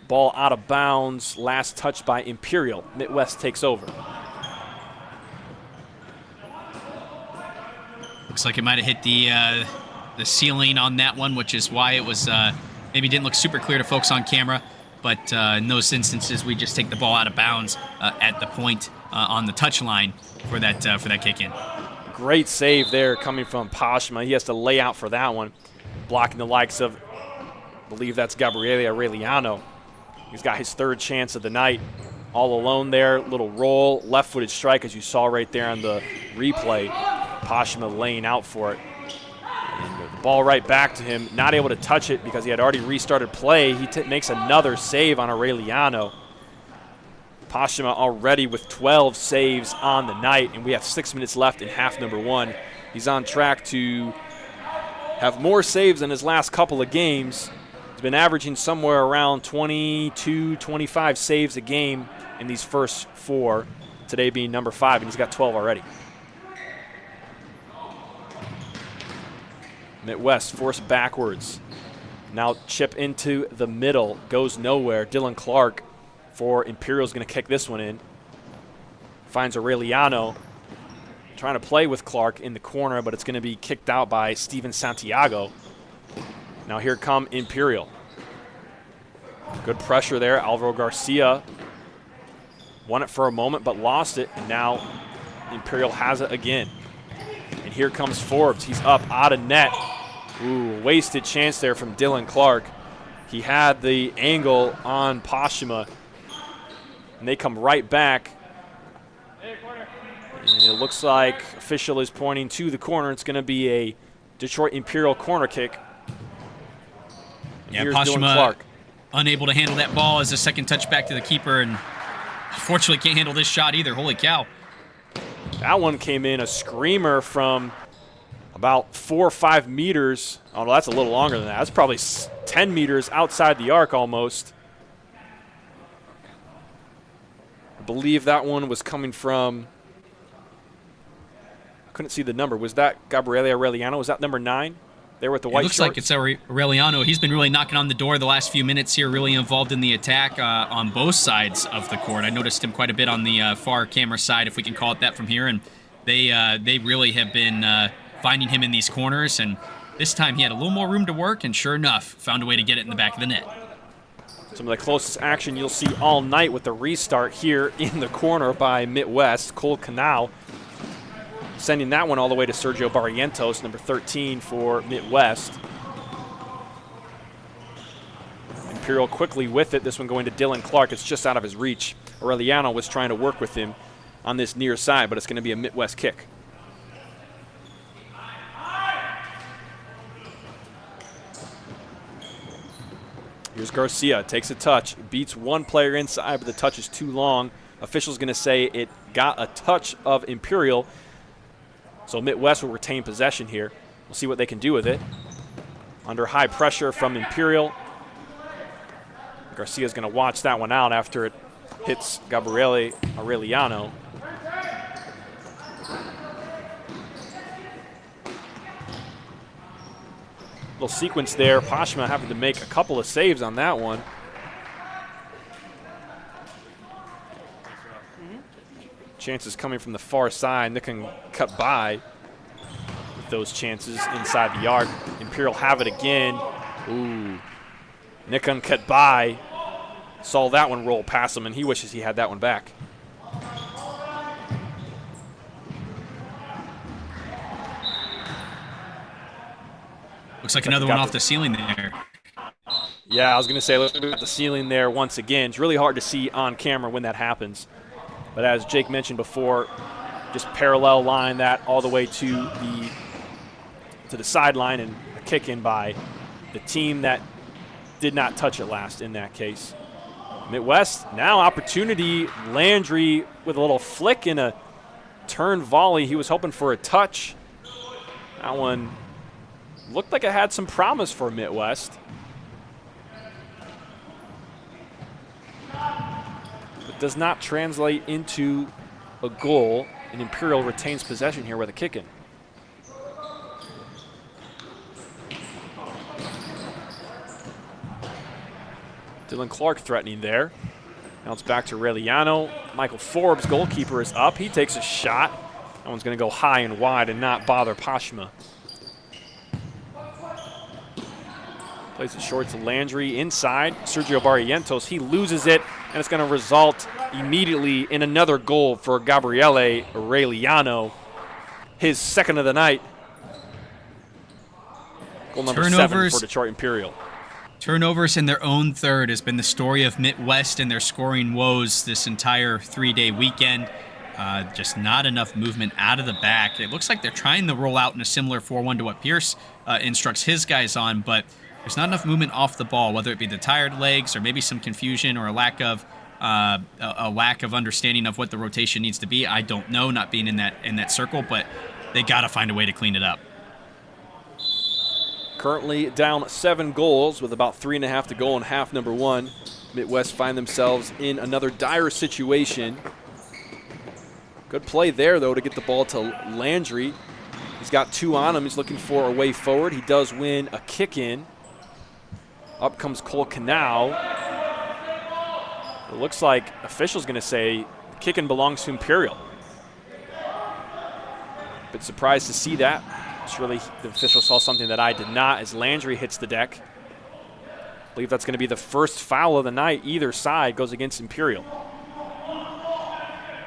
ball out of bounds. Last touch by Imperial. Mitwest takes over. Looks like it might have hit the ceiling on that one, which is why it was maybe didn't look super clear to folks on camera. But in those instances, we just take the ball out of bounds at the point on the touch line for that kick in. Great save there coming from Pashma. He has to lay out for that one, blocking the likes of, I believe that's Gabriele Aureliano. He's got his 3rd chance of the night. All alone there, little roll, left-footed strike, as you saw right there on the replay. Pashma laying out for it. And the ball right back to him, not able to touch it because he had already restarted play. He makes another save on Aureliano. Pashma already with 12 saves on the night, and we have 6 minutes left in half number 1. He's on track to have more saves than his last couple of games. He's been averaging somewhere around 22, 25 saves a game in these first 4, today being number 5, and he's got 12 already. Mitwest forced backwards. Now chip into the middle, goes nowhere. Dylan Clark for Imperial's going to kick this one in. Finds Aureliano, trying to play with Clark in the corner, but it's going to be kicked out by Steven Santiago. Now here come Imperial. Good pressure there. Alvaro Garcia won it for a moment but lost it, and now Imperial has it again. And here comes Forbes. He's up out of net. Ooh, wasted chance there from Dylan Clark. He had the angle on Pashma, and they come right back. And it looks like official is pointing to the corner. It's going to be a Detroit Imperial corner kick. And yeah, here's Pashma Dylan Clark. Unable to handle that ball as a second touch back to the keeper, and unfortunately can't handle this shot either. Holy cow. That one came in a screamer from about 4 or 5 meters. Oh, no, that's a little longer than that. That's probably 10 meters outside the arc almost. I believe that one was coming from, I couldn't see the number. Was that Gabriele Aureliano? Was that number 9? There with the white shorts? It looks like it's Aureliano. He's been really knocking on the door the last few minutes here, really involved in the attack on both sides of the court. I noticed him quite a bit on the far camera side, if we can call it that from here, and they really have been finding him in these corners, and this time he had a little more room to work, and sure enough, found a way to get it in the back of the net. Some of the closest action you'll see all night with the restart here in the corner by Mitwest. Cole Canal sending that one all the way to Sergio Barrientos, number 13 for Mitwest. Imperial quickly with it. This one going to Dylan Clark. It's just out of his reach. Aureliano was trying to work with him on this near side, but it's going to be a Mitwest kick. Here's Garcia, takes a touch, beats one player inside, but the touch is too long. Official's going to say it got a touch of Imperial, so Mitwest will retain possession here. We'll see what they can do with it. Under high pressure from Imperial. Garcia's going to watch that one out after it hits Gabriele Aureliano. Little sequence there. Pashma having to make a couple of saves on that one. Chances coming from the far side. Nikan cut by with those chances inside the arc. Imperial have it again. Ooh. Nikan cut by. Saw that one roll past him, and he wishes he had that one back. Looks like another one off the ceiling there. Yeah, I was going to say, look at the ceiling there once again. It's really hard to see on camera when that happens. But as Jake mentioned before, just parallel line that all the way to the sideline and a kick in by the team that did not touch it last in that case. Mitwest, now opportunity. Landry with a little flick and a turn volley. He was hoping for a touch. That one looked like it had some promise for Mitwest. But does not translate into a goal, and Imperial retains possession here with a kick-in. Dylan Clark threatening there. Now it's back to Aureliano. Michael Forbes, goalkeeper, is up. He takes a shot. That one's going to go high and wide and not bother Pashma. Plays it short to Landry inside. Sergio Barrientos, he loses it, and it's going to result immediately in another goal for Gabriele Aureliano. His second of the night. Goal number 7 for Detroit Imperial. Turnovers in their own third has been the story of Mitwest and their scoring woes this entire 3-day weekend. Just not enough movement out of the back. It looks like they're trying to roll out in a similar 4-1 to what Pierce instructs his guys on, but there's not enough movement off the ball, whether it be the tired legs or maybe some confusion or a lack of understanding of what the rotation needs to be. I don't know, not being in that circle, but they got to find a way to clean it up. Currently down 7 goals with about 3.5 to go in half number 1. Mitwest find themselves in another dire situation. Good play there, though, to get the ball to Landry. He's got 2 on him. He's looking for a way forward. He does win a kick-in. Up comes Cole Canal. It looks like official's going to say the kick-in belongs to Imperial. Bit surprised to see that. Surely the official saw something that I did not as Landry hits the deck. I believe that's going to be the first foul of the night. Either side goes against Imperial.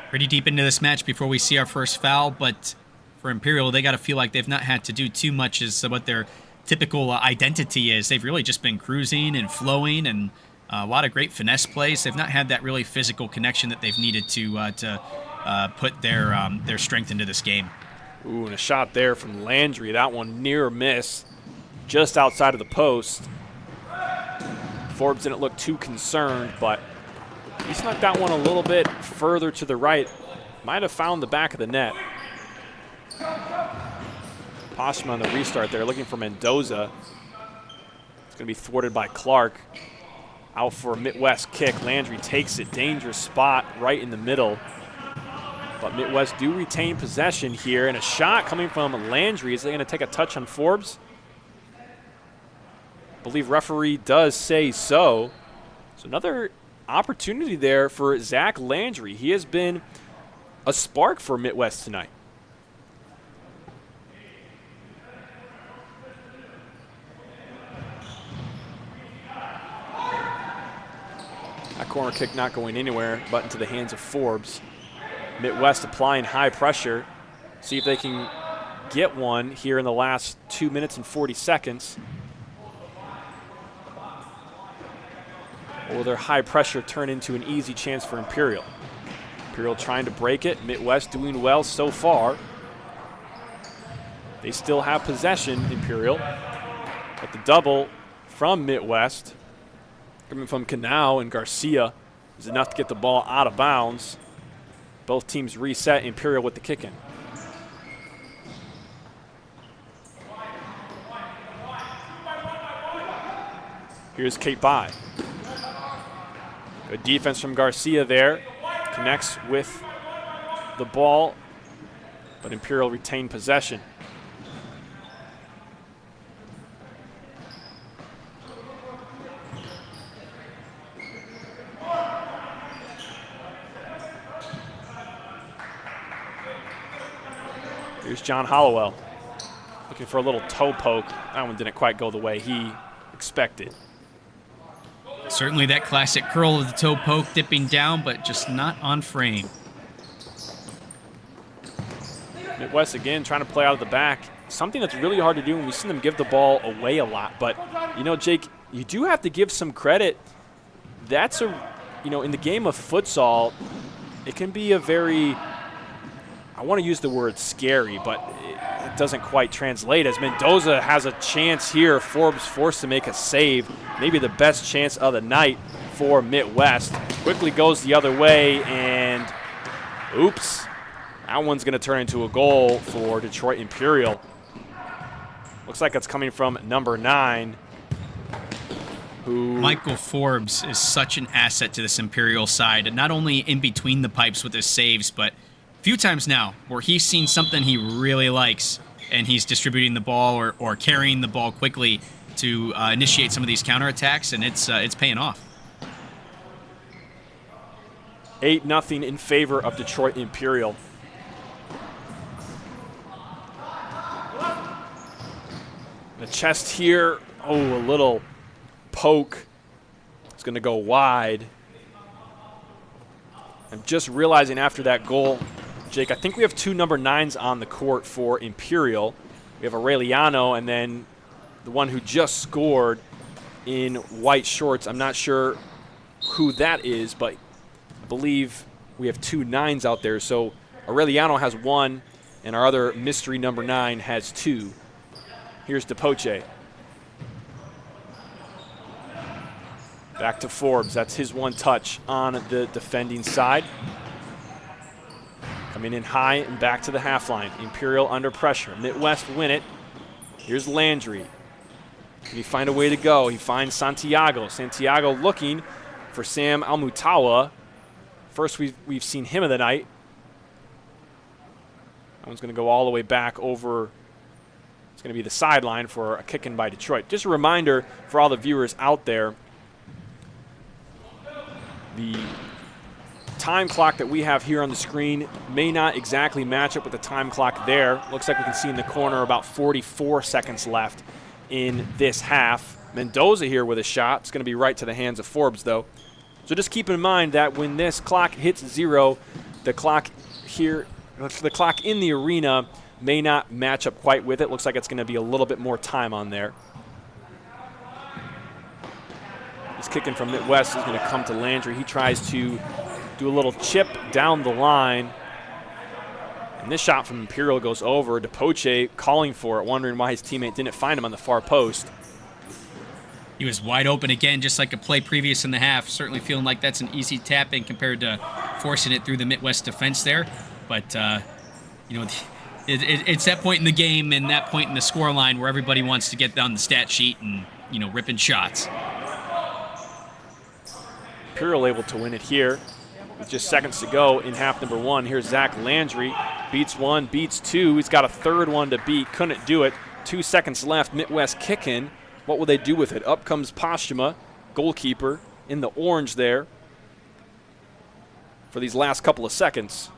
Pretty deep into this match before we see our first foul, but for Imperial, they got to feel like they've not had to do too much as what their typical identity is. They've really just been cruising and flowing and a lot of great finesse plays. They've not had that really physical connection that they've needed to put their strength into this game. Ooh, and a shot there from Landry. That one near miss, just outside of the post. Forbes didn't look too concerned, but he snuck that one a little bit further to the right. Might have found the back of the net. Pashma on the restart there, looking for Mendoza. It's going to be thwarted by Clark. Out for a Mitwest kick. Landry takes it. Dangerous spot right in the middle. But Mitwest do retain possession here, and a shot coming from Landry. Is they going to take a touch on Forbes? I believe referee does say so. So another opportunity there for Zach Landry. He has been a spark for Mitwest tonight. That corner kick not going anywhere but into the hands of Forbes. Mitwest applying high pressure. See if they can get one here in the last 2 minutes and 40 seconds. Or will their high pressure turn into an easy chance for Imperial? Imperial trying to break it. Mitwest doing well so far. They still have possession, Imperial. But the double from Mitwest, coming from Canal and Garcia, is enough to get the ball out of bounds. Both teams reset. Imperial with the kick-in. Here's Kate Bai. Good defense from Garcia there. Connects with the ball, but Imperial retained possession. Here's John Hollowell looking for a little toe poke. That one didn't quite go the way he expected. Certainly that classic curl of the toe poke dipping down, but just not on frame. Mitwest again trying to play out of the back. Something that's really hard to do, and we've seen them give the ball away a lot. But, you know, Jake, you do have to give some credit. That's in the game of futsal, it can be a very, I want to use the word scary, but it doesn't quite translate. As Mendoza has a chance here, Forbes forced to make a save, maybe the best chance of the night for Mitwest. Quickly goes the other way, and oops, that one's going to turn into a goal for Detroit Imperial. Looks like it's coming from number 9. Michael Forbes is such an asset to this Imperial side, not only in between the pipes with his saves, but a few times now where he's seen something he really likes and he's distributing the ball or carrying the ball quickly to initiate some of these counterattacks, and it's paying off. 8-0 in favor of Detroit Imperial. The chest here, a little poke. It's going to go wide. I'm just realizing after that goal, Jake, I think we have 2 number 9s on the court for Imperial. We have Aureliano and then the one who just scored in white shorts. I'm not sure who that is, but I believe we have 2 9s out there. So Aureliano has 1, and our other mystery number 9 has 2. Here's DePoche. Back to Forbes. That's his one touch on the defending side. Coming in high and back to the half line. Imperial under pressure. Mitwest win it. Here's Landry. Can he find a way to go? He finds Santiago. Santiago looking for Sam Almutawa. First we've seen him of the night. That one's going to go all the way back over. It's going to be the sideline for a kick-in by Detroit. Just a reminder for all the viewers out there, the time clock that we have here on the screen may not exactly match up with the time clock there. Looks like we can see in the corner about 44 seconds left in this half. Mendoza here with a shot. It's going to be right to the hands of Forbes, though. So just keep in mind that when this clock hits 0, the clock in the arena may not match up quite with it. Looks like it's going to be a little bit more time on there. This kicking from Mitwest is going to come to Landry. He tries to do a little chip down the line. And this shot from Imperial goes over. DePoche calling for it, wondering why his teammate didn't find him on the far post. He was wide open again, just like a play previous in the half. Certainly feeling like that's an easy tap-in compared to forcing it through the Mitwest defense there. But, it's that point in the game and that point in the scoreline where everybody wants to get down the stat sheet and, ripping shots. Imperial able to win it here with just seconds to go in half number 1. Here's Zach Landry. Beats 1, beats 2. He's got a third one to beat. Couldn't do it. 2 seconds left. Mitwest kicking. What will they do with it? Up comes Postuma, goalkeeper, in the orange there for these last couple of seconds.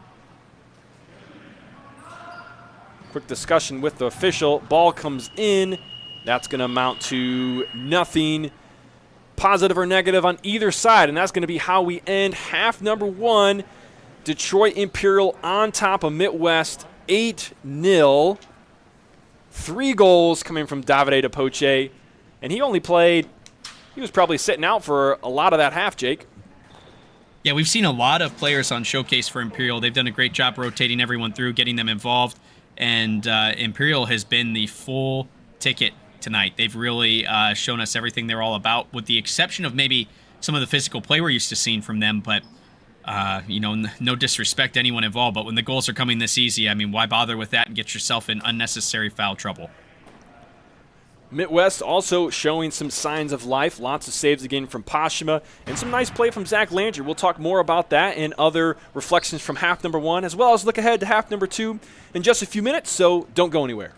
Quick discussion with the official. Ball comes in. That's going to amount to nothing. Positive or negative on either side, and that's going to be how we end half number 1. Detroit Imperial on top of Mitwest, 8-0. 3 goals coming from Davide DePoche, and he was probably sitting out for a lot of that half, Jake. Yeah, we've seen a lot of players on Showcase for Imperial. They've done a great job rotating everyone through, getting them involved, and Imperial has been the full ticket tonight. They've really shown us everything they're all about, with the exception of maybe some of the physical play we're used to seeing from them. But, no disrespect to anyone involved, but when the goals are coming this easy, why bother with that and get yourself in unnecessary foul trouble? Mitwest also showing some signs of life. Lots of saves again from Pashima and some nice play from Zach Landry. We'll talk more about that and other reflections from half number 1, as well as look ahead to half number 2 in just a few minutes, so don't go anywhere.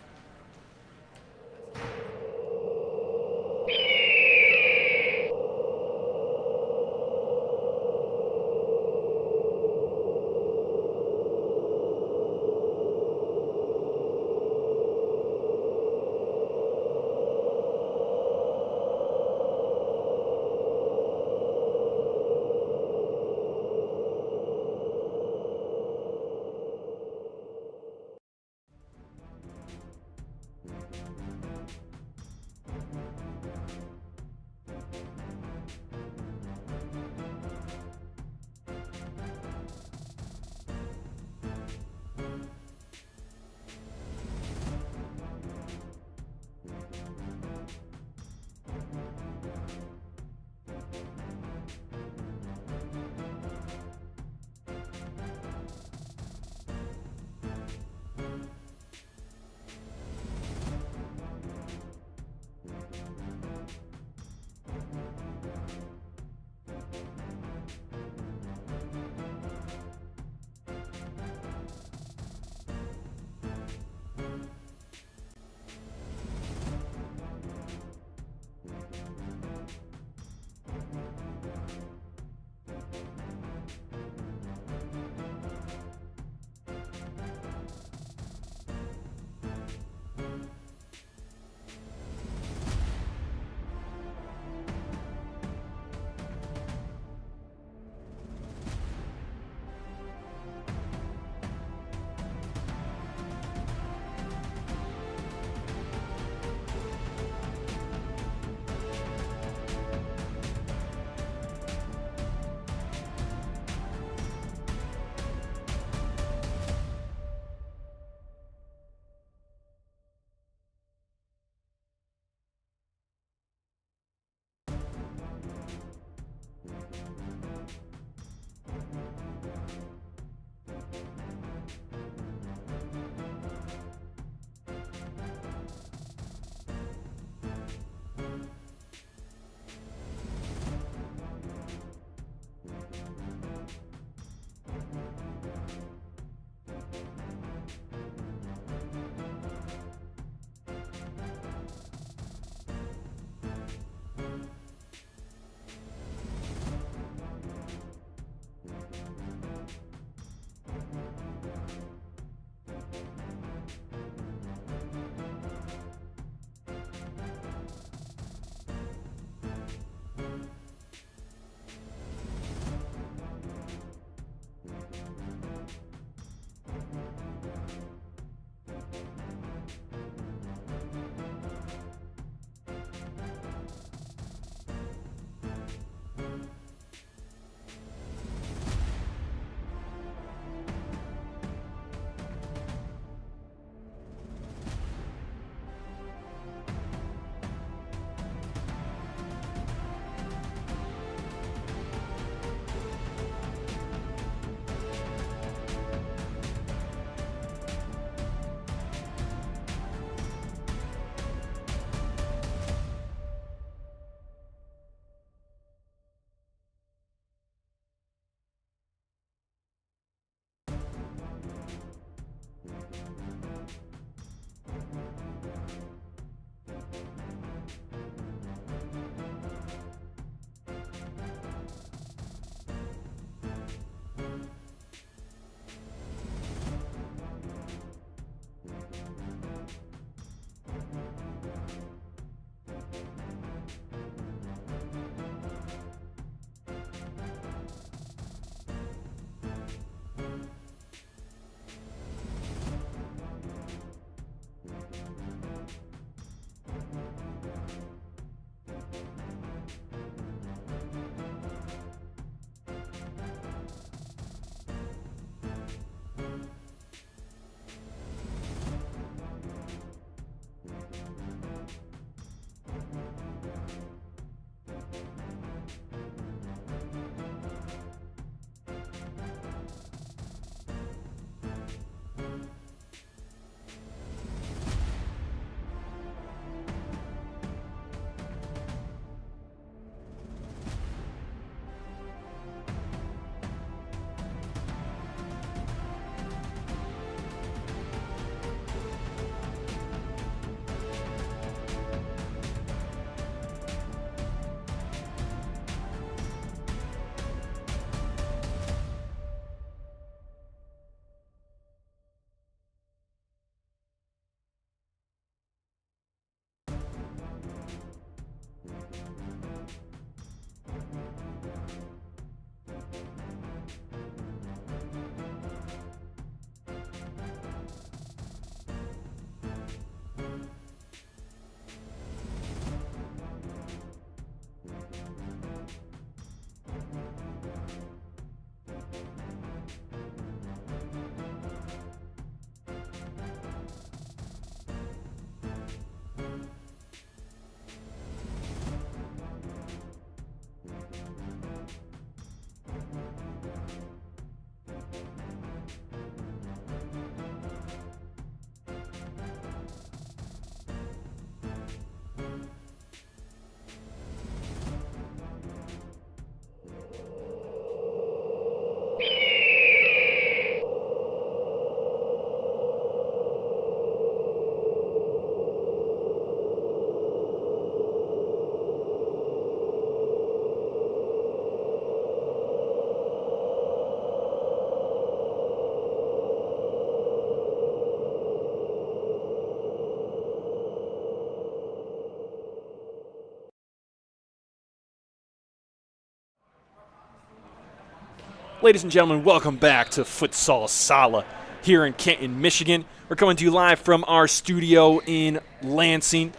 Ladies and gentlemen, welcome back to Futsal Sala here in Canton, Michigan. We're coming to you live from our studio in Lansing,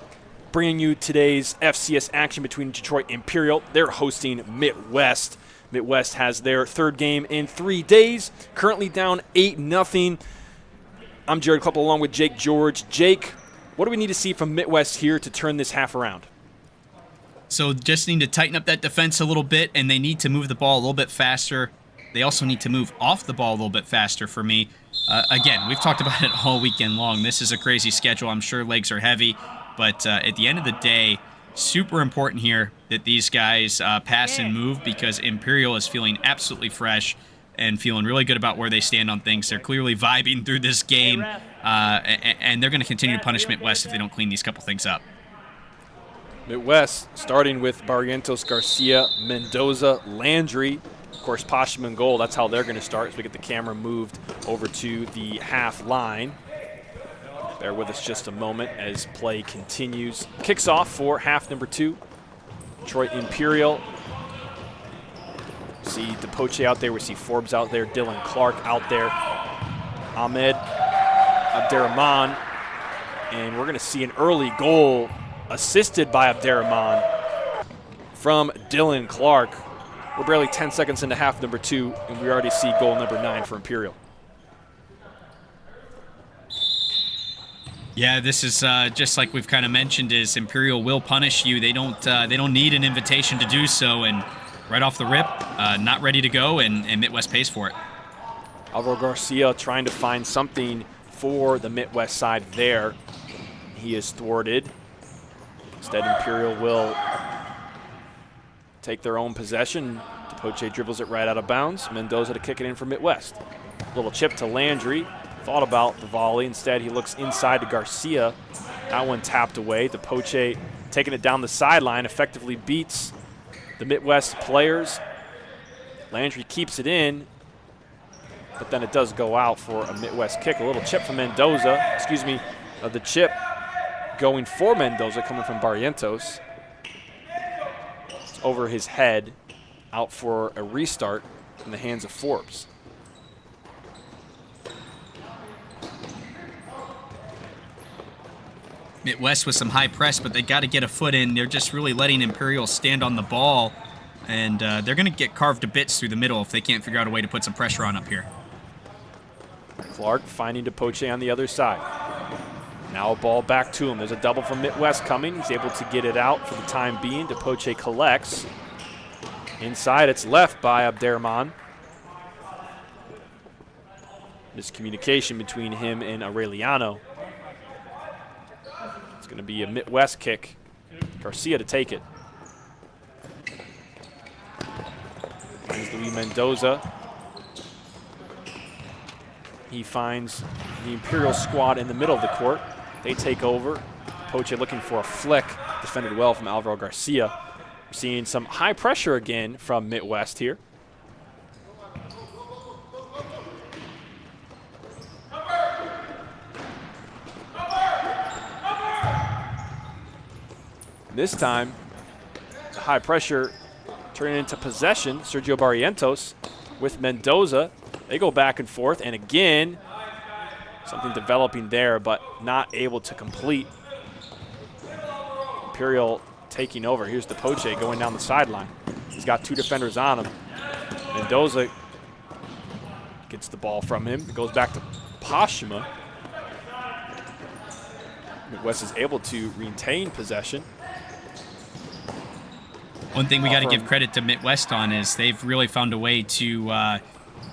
bringing you today's FCS action between Detroit Imperial. They're hosting Mitwest. Mitwest has their third game in 3 days, currently down 8-0. I'm Jared Kluppel along with Jake George. Jake, what do we need to see from Mitwest here to turn this half around? So just need to tighten up that defense a little bit, and they need to move the ball a little bit faster. They also need to move off the ball a little bit faster for me. Again, we've talked about it all weekend long. This is a crazy schedule. I'm sure legs are heavy. But at the end of the day, super important here that these guys pass and move, because Imperial is feeling absolutely fresh and feeling really good about where they stand on things. They're clearly vibing through this game, and they're going to continue to punish Mitwest if they don't clean these couple things up. Mitwest starting with Barrientos, Garcia, Mendoza, Landry. Of course, Pashim and goal. That's how they're going to start as we get the camera moved over to the half line. Bear with us just a moment as play continues. Kicks off for half number 2. Detroit Imperial. See DePoche out there. We see Forbes out there. Dylan Clark out there. Ahmed Abderrahman. And we're going to see an early goal assisted by Abderrahman from Dylan Clark. We're barely 10 seconds into half number 2, and we already see goal number 9 for Imperial. Yeah, this is just like we've kind of mentioned, is Imperial will punish you. They don't need an invitation to do so, and right off the rip, not ready to go, and Mitwest pays for it. Alvaro Garcia trying to find something for the Mitwest side there. He is thwarted. Instead, Imperial will take their own possession. DePoche dribbles it right out of bounds. Mendoza to kick it in for Mitwest. Little chip to Landry. Thought about the volley. Instead, he looks inside to Garcia. That one tapped away. DePoche taking it down the sideline, effectively beats the Mitwest players. Landry keeps it in, but then it does go out for a Mitwest kick. A little chip from Mendoza. The chip going for Mendoza coming from Barrientos. It's over his head, out for a restart in the hands of Forbes. Mitwest with some high press, but they got to get a foot in. They're just really letting Imperial stand on the ball, and they're going to get carved to bits through the middle if they can't figure out a way to put some pressure on up here. Clark finding DePoche on the other side. Now a ball back to him. There's a double from Mitwest coming. He's able to get it out for the time being. DePoche collects. Inside, it's left by Abderrahman. Miscommunication between him and Aureliano. It's going to be a Mitwest kick. Garcia to take it. Finds Luis Mendoza. He finds the Imperial squad in the middle of the court. They take over. Poche looking for a flick. Defended well from Alvaro Garcia. We're seeing some high pressure again from Mitwest here. This time, the high pressure turning into possession. Sergio Barrientos with Mendoza. They go back and forth, and again, something developing there, but not able to complete. Imperial taking over. Here's DePoche going down the sideline. He's got 2 defenders on him. Mendoza gets the ball from him. It goes back to Pashima. Mitwest is able to retain possession. One thing we got to give credit to Mitwest on is they've really found a way to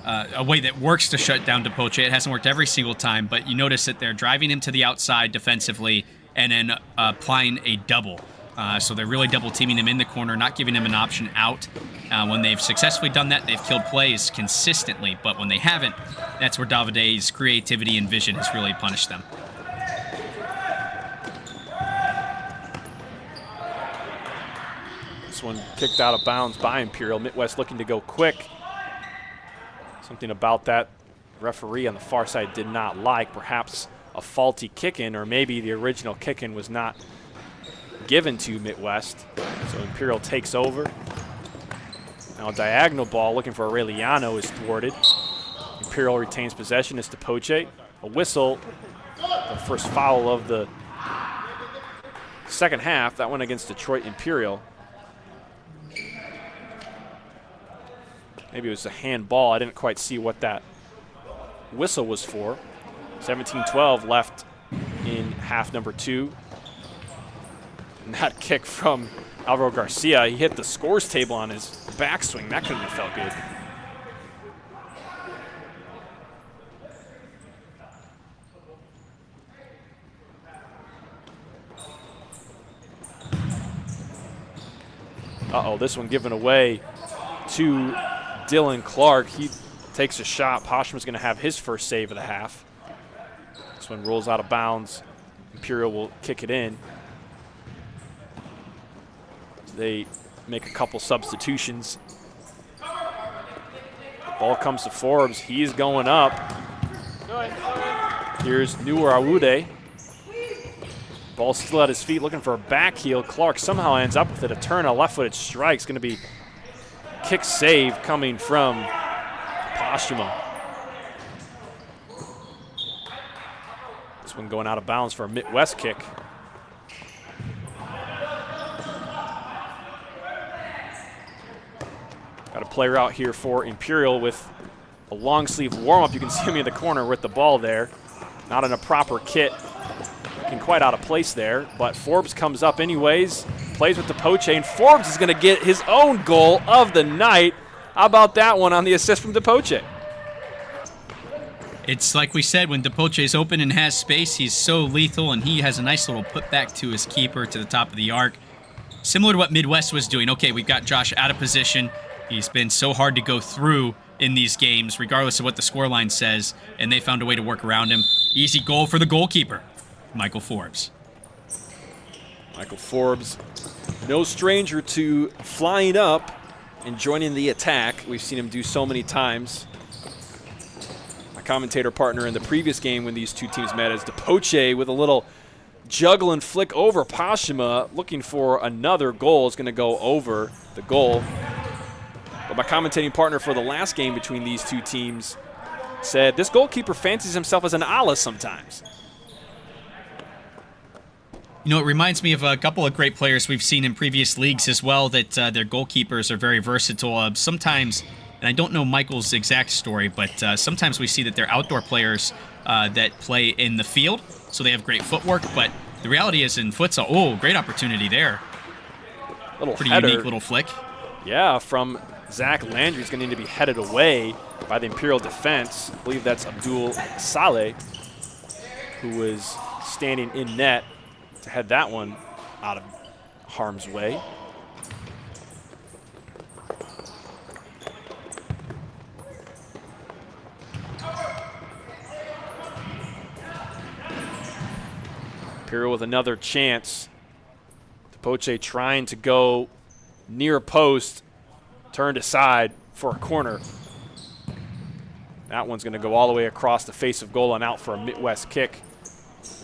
a way that works to shut down DePoche. It hasn't worked every single time, but you notice that they're driving him to the outside defensively and then applying a double. So they're really double teaming him in the corner, not giving him an option out. When they've successfully done that, they've killed plays consistently, but when they haven't, that's where Davide's creativity and vision has really punished them. This one kicked out of bounds by Imperial. Mitwest looking to go quick. Something about that referee on the far side did not like. Perhaps a faulty kick-in, or maybe the original kick-in was not given to Mitwest. So Imperial takes over. Now diagonal ball looking for Aureliano is thwarted. Imperial retains possession. It's Depoche. A whistle. The first foul of the second half. That one against Detroit Imperial. Maybe it was a handball. I didn't quite see what that whistle was for. 17-12 left in half number 2. And that kick from Alvaro Garcia, he hit the scores table on his backswing. That couldn't have felt good. Uh-oh, this one given away to Dylan Clark. He takes a shot. Poshmar's going to have his first save of the half. This one rolls out of bounds. Imperial will kick it in. They make a couple substitutions. Ball comes to Forbes. He's going up. Here's Nuarawude. Ball still at his feet, looking for a back heel. Clark somehow ends up with it. A turn, a left-footed strike. It's going to be kick save coming from Postuma. This one going out of bounds for a Mitwest kick. Got a player out here for Imperial with a long sleeve warm-up. You can see him in the corner with the ball there. Not in a proper kit. Looking quite out of place there, but Forbes comes up anyways, plays with Depoche, and Forbes is going to get his own goal of the night. How about that one on the assist from Depoche? It's like we said, when Depoche is open and has space, he's so lethal, and he has a nice little putback to his keeper to the top of the arc. Similar to what Mitwest was doing. Okay, we've got Josh out of position. He's been so hard to go through in these games, regardless of what the scoreline says, and they found a way to work around him. Easy goal for the goalkeeper, Michael Forbes. Michael Forbes, no stranger to flying up and joining the attack. We've seen him do so many times. My commentator partner in the previous game when these two teams met is Depoche with a little juggle and flick over Postuma, looking for another goal. Is going to go over the goal. But my commentating partner for the last game between these two teams said this goalkeeper fancies himself as an ala sometimes. You know, it reminds me of a couple of great players we've seen in previous leagues as well, that their goalkeepers are very versatile. Sometimes, and I don't know Michael's exact story, but sometimes we see that they're outdoor players that play in the field, so they have great footwork. But the reality is in futsal, oh, great opportunity there. Pretty header. unique little flick. Yeah, from Zach Landry. Is going to need to be headed away by the Imperial defense. I believe that's Abdul Saleh, who was standing in net to head that one out of harm's way. Imperial with another chance. Depoche trying to go near post, turned aside for a corner. That one's going to go all the way across the face of goal and out for a Mitwest kick.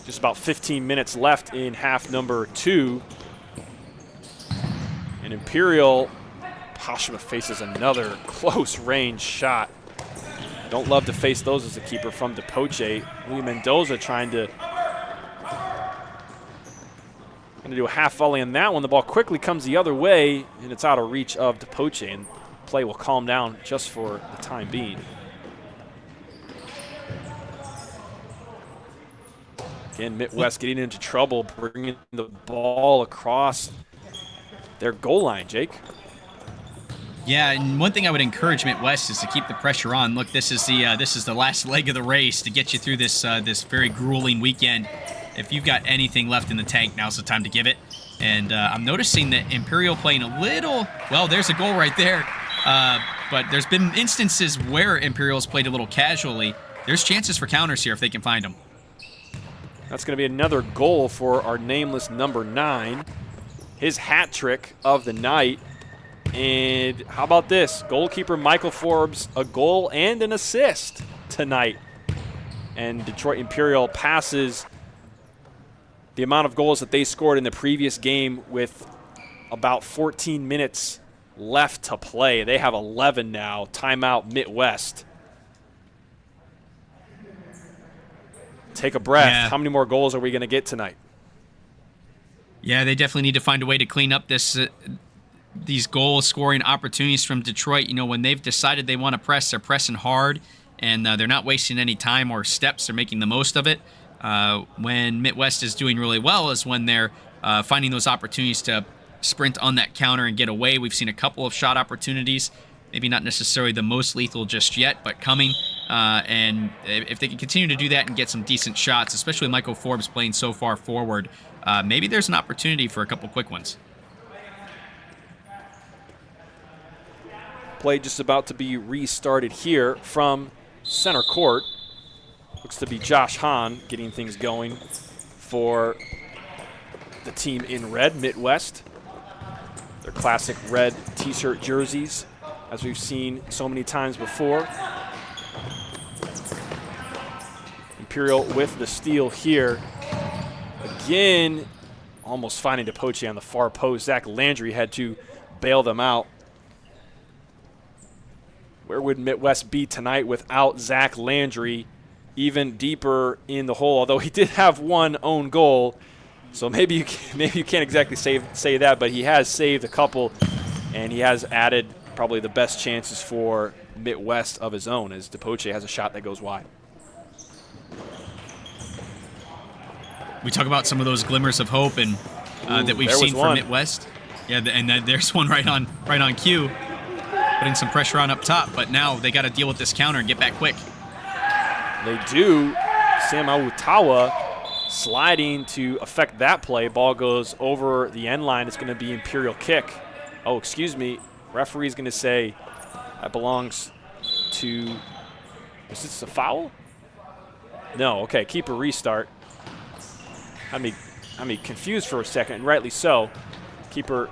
Just about 15 minutes left in half number 2. And Imperial, Postuma faces another close range shot. Don't love to face those as a keeper from Depoche. Louis Mendoza trying to do a half volley on that one. The ball quickly comes the other way, and it's out of reach of Depoche, and play will calm down just for the time being. Again, Mitwest getting into trouble, bringing the ball across their goal line, Jake. Yeah, and one thing I would encourage Mitwest is to keep the pressure on. Look, this is the last leg of the race to get you through this this very grueling weekend. If you've got anything left in the tank, now's the time to give it. And I'm noticing that Imperial playing a little, well, there's a goal right there. But there's been instances where Imperial's played a little casually. There's chances for counters here if they can find them. That's going to be another goal for our nameless number 9. His hat trick of the night. And how about this? Goalkeeper Michael Forbes, a goal and an assist tonight. And Detroit Imperial passes the amount of goals that they scored in the previous game with about 14 minutes left to play. They have 11 now. Timeout, Mitwest. Take a breath. Yeah. How many more goals are we going to get tonight? Yeah, they definitely need to find a way to clean up these goal-scoring opportunities from Detroit. You know, when they've decided they want to press, they're pressing hard, and they're not wasting any time or steps. They're making the most of it. When Mitwest is doing really well is when they're finding those opportunities to sprint on that counter and get away. We've seen a couple of shot opportunities, maybe not necessarily the most lethal just yet, but coming. And if they can continue to do that and get some decent shots, especially Michael Forbes playing so far forward, maybe there's an opportunity for a couple quick ones. Play just about to be restarted here from center court. Looks to be Josh Hahn getting things going for the team in red, Mitwest. Their classic red t-shirt jerseys, as we've seen so many times before. Imperial with the steal here. Again, almost finding DePoche on the far post. Zach Landry had to bail them out. Where would Mitwest be tonight without Zach Landry? Even deeper in the hole, although he did have one own goal. So maybe you can't exactly say that, but he has saved a couple, and he has added probably the best chances for Mitwest of his own, as DePoche has a shot that goes wide. We talk about some of those glimmers of hope and that we've seen from Mitwest. Yeah, and there's one right on cue, putting some pressure on up top. But now they got to deal with this counter and get back quick. They do. Sam Awutawa sliding to affect that play. Ball goes over the end line. It's going to be Imperial kick. Oh, excuse me. Referee's going to say that belongs to. Is this a foul? No. Okay. Keep a restart. Had me confused for a second, and rightly so. Keeper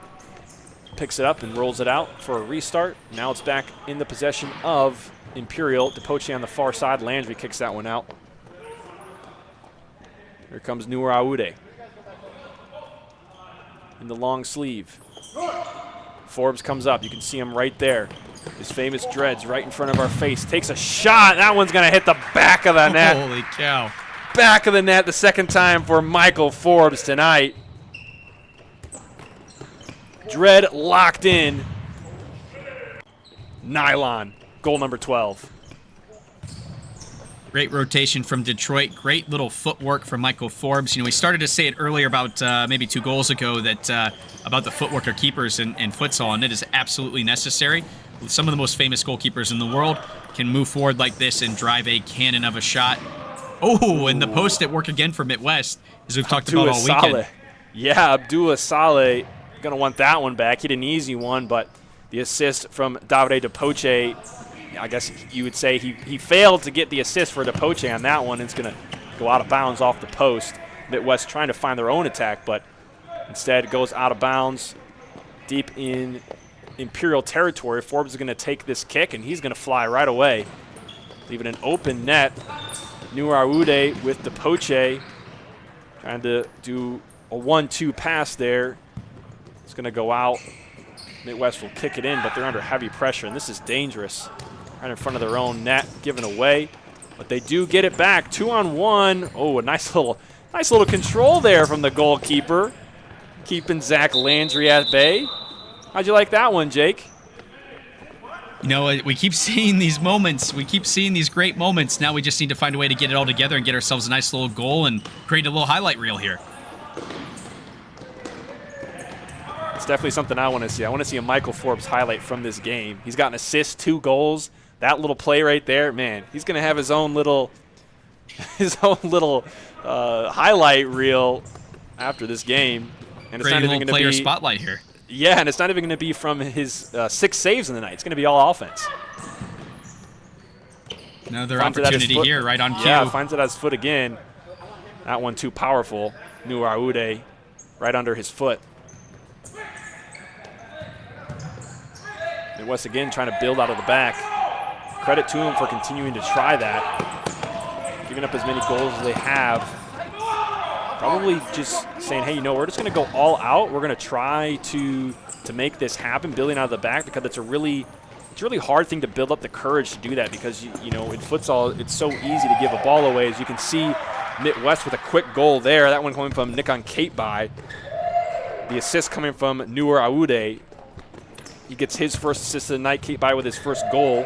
picks it up and rolls it out for a restart. Now it's back in the possession of Imperial. DePoche on the far side. Landry kicks that one out. Here comes Noor Aude in the long sleeve. Forbes comes up. You can see him right there. His famous dreads right in front of our face. Takes a shot. That one's going to hit the back of the net. Holy cow. Back of the net the second time for Michael Forbes tonight. Dread locked in. Nylon. Goal number 12. Great rotation from Detroit. Great little footwork from Michael Forbes. You know, we started to say it earlier about maybe 2 goals ago that about the footwork of keepers in futsal, and it is absolutely necessary. Some of the most famous goalkeepers in the world can move forward like this and drive a cannon of a shot. Oh, and the post at work again for Mitwest, as we've talked about all weekend. Yeah, Abdullah Saleh going to want that one back. He had an easy one, but the assist from Davide DePoche, I guess you would say he failed to get the assist for DePoche on that one. It's going to go out of bounds off the post. Mitwest trying to find their own attack, but instead it goes out of bounds deep in Imperial territory. Forbes is going to take this kick, and he's going to fly right away, leaving an open net. Noor Aude with DePoche trying to do a 1-2 pass there. It's going to go out. Mitwest will kick it in, but they're under heavy pressure, and this is dangerous. Right in front of their own net, given away. But they do get it back. 2-on-1. Oh, a nice little control there from the goalkeeper, keeping Zach Landry at bay. How'd you like that one, Jake? You know, we keep seeing these moments. We keep seeing these great moments. Now we just need to find a way to get it all together and get ourselves a nice little goal and create a little highlight reel here. It's definitely something I want to see. I want to see a Michael Forbes highlight from this game. He's got an assist, 2 goals. That little play right there, man, he's going to have his own little highlight reel after this game. And it's not even going to be spotlight here. Yeah, and it's not even going to be from his 6 saves in the night. It's going to be all offense. Another opportunity here, right on cue. Yeah, finds it at his foot again. That one too powerful. Noor Aude right under his foot. Mitwest again trying to build out of the back. Credit to him for continuing to try that. Giving up as many goals as they have. Probably just saying, hey, we're just going to go all out. We're going to try to to make this happen, building out of the back, because it's a really hard thing to build up the courage to do that, because you know, in futsal it's so easy to give a ball away. As you can see, Mitwest with a quick goal there. That one coming from Nikon Katebai. The assist coming from Nur Aude. He gets his first assist of the night. Katebai with his first goal.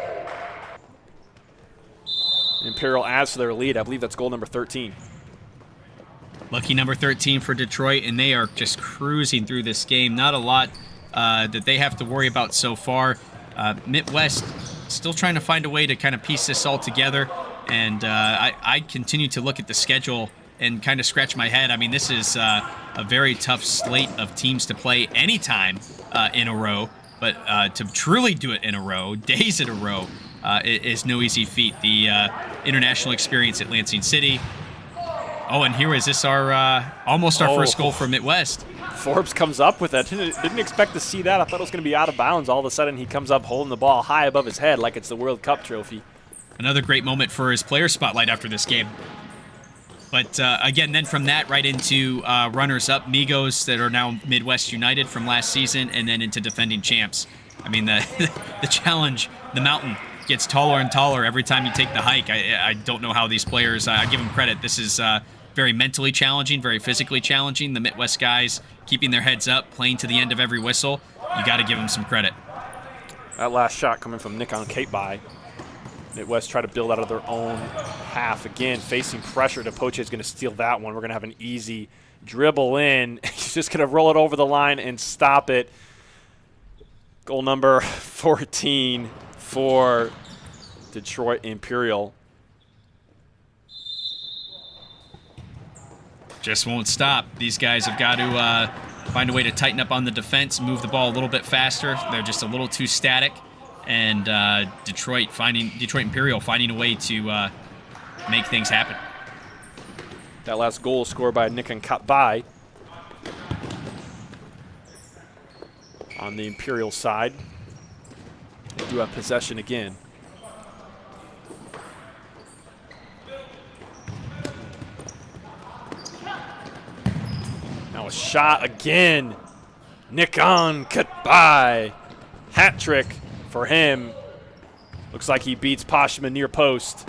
Imperial adds to their lead. I believe that's goal number 13. Lucky number 13 for Detroit, and they are just cruising through this game. Not a lot that they have to worry about so far. Mitwest still trying to find a way to kind of piece this all together, and I continue to look at the schedule and kind of scratch my head. I mean, this is a very tough slate of teams to play anytime in a row, but to truly do it in a row, days in a row, is no easy feat. The international experience at Lansing City. Oh, and here is this our almost our first goal for Mitwest. Forbes comes up with that. Didn't expect to see that. I thought it was going to be out of bounds. All of a sudden, he comes up holding the ball high above his head like it's the World Cup trophy. Another great moment for his player spotlight after this game. But again, then from that right into runners-up, Migos that are now Midwest United from last season, and then into defending champs. I mean, the challenge, the mountain, gets taller and taller every time you take the hike. I don't know how these players, I give them credit. This is very mentally challenging, very physically challenging. The Midwest guys keeping their heads up, playing to the end of every whistle. You got to give them some credit. That last shot coming from Nikon Katebai. Midwest try to build out of their own half. Again, facing pressure. Depoche is going to steal that one. We're going to have an easy dribble in. He's just going to roll it over the line and stop it. Goal number 14 for Detroit Imperial. Just won't stop. These guys have got to find a way to tighten up on the defense, move the ball a little bit faster. They're just a little too static. And Detroit Imperial finding a way to make things happen. That last goal scored by Nikon Katebai on the Imperial side. They do have possession again. Now a shot again. Nikon Katebai. Hat trick for him. Looks like he beats Pashima near post.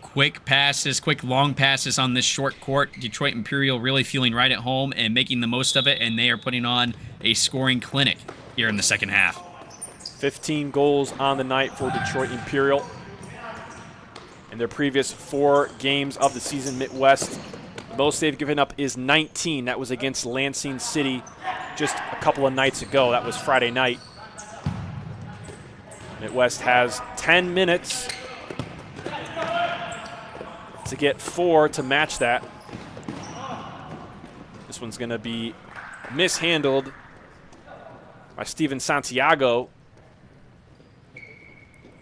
Quick passes, quick long passes on this short court. Detroit Imperial really feeling right at home and making the most of it, and they are putting on a scoring clinic here in the second half. 15 goals on the night for Detroit Imperial. In their previous 4 games of the season, Midwest, the most they've given up is 19. That was against Lansing City just a couple of nights ago. That was Friday night. Midwest has 10 minutes to get 4 to match that. This one's going to be mishandled by Steven Santiago.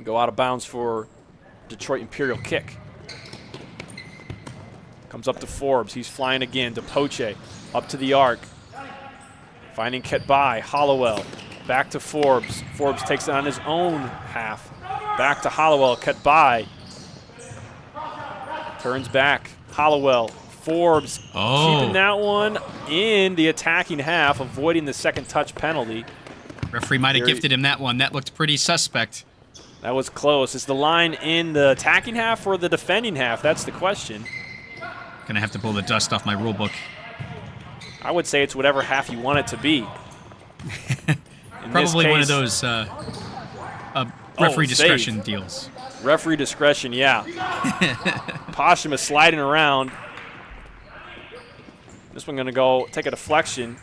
Go out of bounds for Detroit Imperial kick. Comes up to Forbes. He's flying again. Depoche up to the arc. Finding Katebai. Hollowell. Back to Forbes. Forbes takes it on his own half. Back to Hollowell. Katebai. Turns back. Hollowell. Forbes keeping that one in the attacking half, avoiding the second touch penalty. Referee might have gifted him that one. That looked pretty suspect. That was close. Is the line in the attacking half or the defending half? That's the question. Gonna have to pull the dust off my rule book. I would say it's whatever half you want it to be. Probably one of those referee discretion deals. Referee discretion, yeah. Pashima sliding around. This one going to go take a deflection.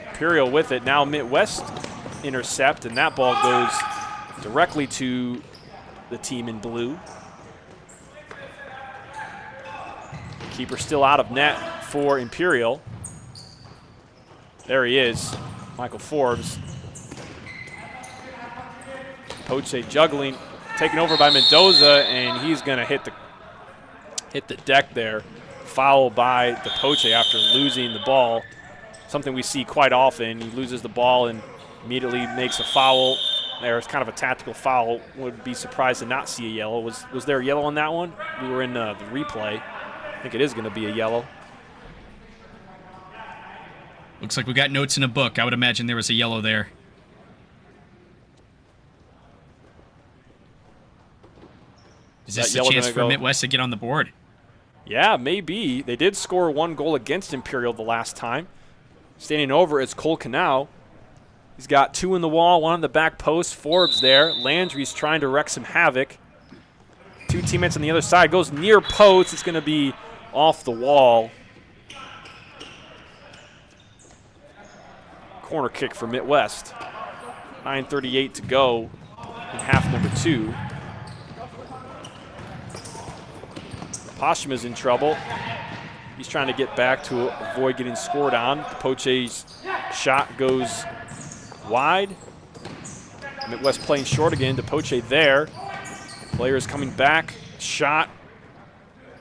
Imperial with it. Now Midwest intercept, and that ball goes directly to the team in blue. Keeper still out of net for Imperial. There he is, Michael Forbes. Poche juggling, taken over by Mendoza, and he's going to hit the deck there. Foul by the Poche after losing the ball. Something we see quite often. He loses the ball and immediately makes a foul. There's kind of a tactical foul. Would be surprised to not see a yellow. Was there a yellow on that one? We were in the replay. I think it is going to be a yellow. Looks like we got notes in a book. I would imagine there was a yellow there. Is this a chance for Mitwest to get on the board? Yeah, maybe. They did score 1 goal against Imperial the last time. Standing over is Cole Canal. He's got 2 in the wall, 1 on the back post. Forbes there. Landry's trying to wreak some havoc. 2 teammates on the other side. Goes near post. It's going to be off the wall. Corner kick for Mitwest. 9:38 to go in half number 2. Poshuma's in trouble. He's trying to get back to avoid getting scored on. Poche's shot goes wide. Mitwest playing short again to Poche there. Players coming back. Shot.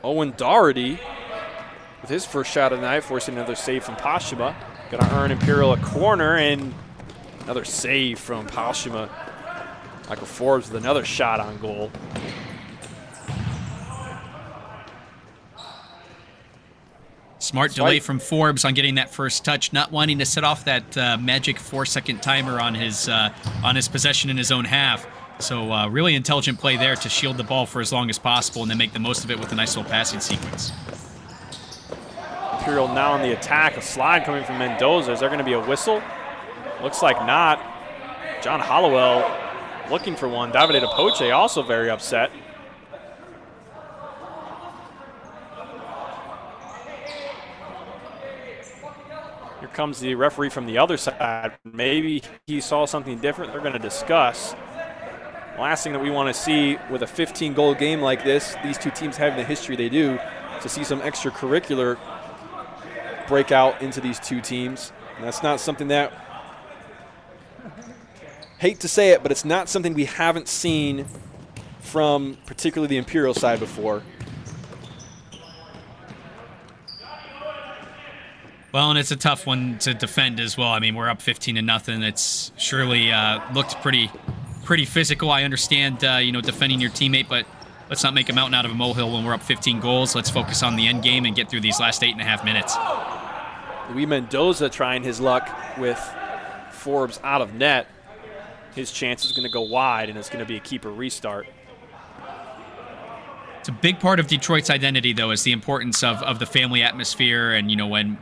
Owen Doherty with his first shot of the night, forcing another save from Poshuma. Going to earn Imperial a corner, and another save from Poshuma. Michael Forbes with another shot on goal. Smart delay from Forbes on getting that first touch, not wanting to set off that magic 4-second timer on his possession in his own half. So really intelligent play there to shield the ball for as long as possible and then make the most of it with a nice little passing sequence. Imperial now on the attack. A slide coming from Mendoza. Is there going to be a whistle? Looks like not. John Hollowell looking for one. Davide Poche also very upset. Here comes the referee from the other side. Maybe he saw something different they're going to discuss. Last thing that we want to see with a 15-goal game like this, these two teams having the history they do, to see some extracurricular break out into these two teams. And that's not something that, hate to say it, but it's not something we haven't seen from particularly the Imperial side before. Well, and it's a tough one to defend as well. I mean, we're up 15-0. It's surely looked pretty physical. I understand, defending your teammate, but let's not make a mountain out of a molehill when we're up 15 goals. Let's focus on the end game and get through these last 8.5 minutes. Luis Mendoza trying his luck with Forbes out of net. His chance is going to go wide, and it's going to be a keeper restart. It's a big part of Detroit's identity, though, is the importance of the family atmosphere. And,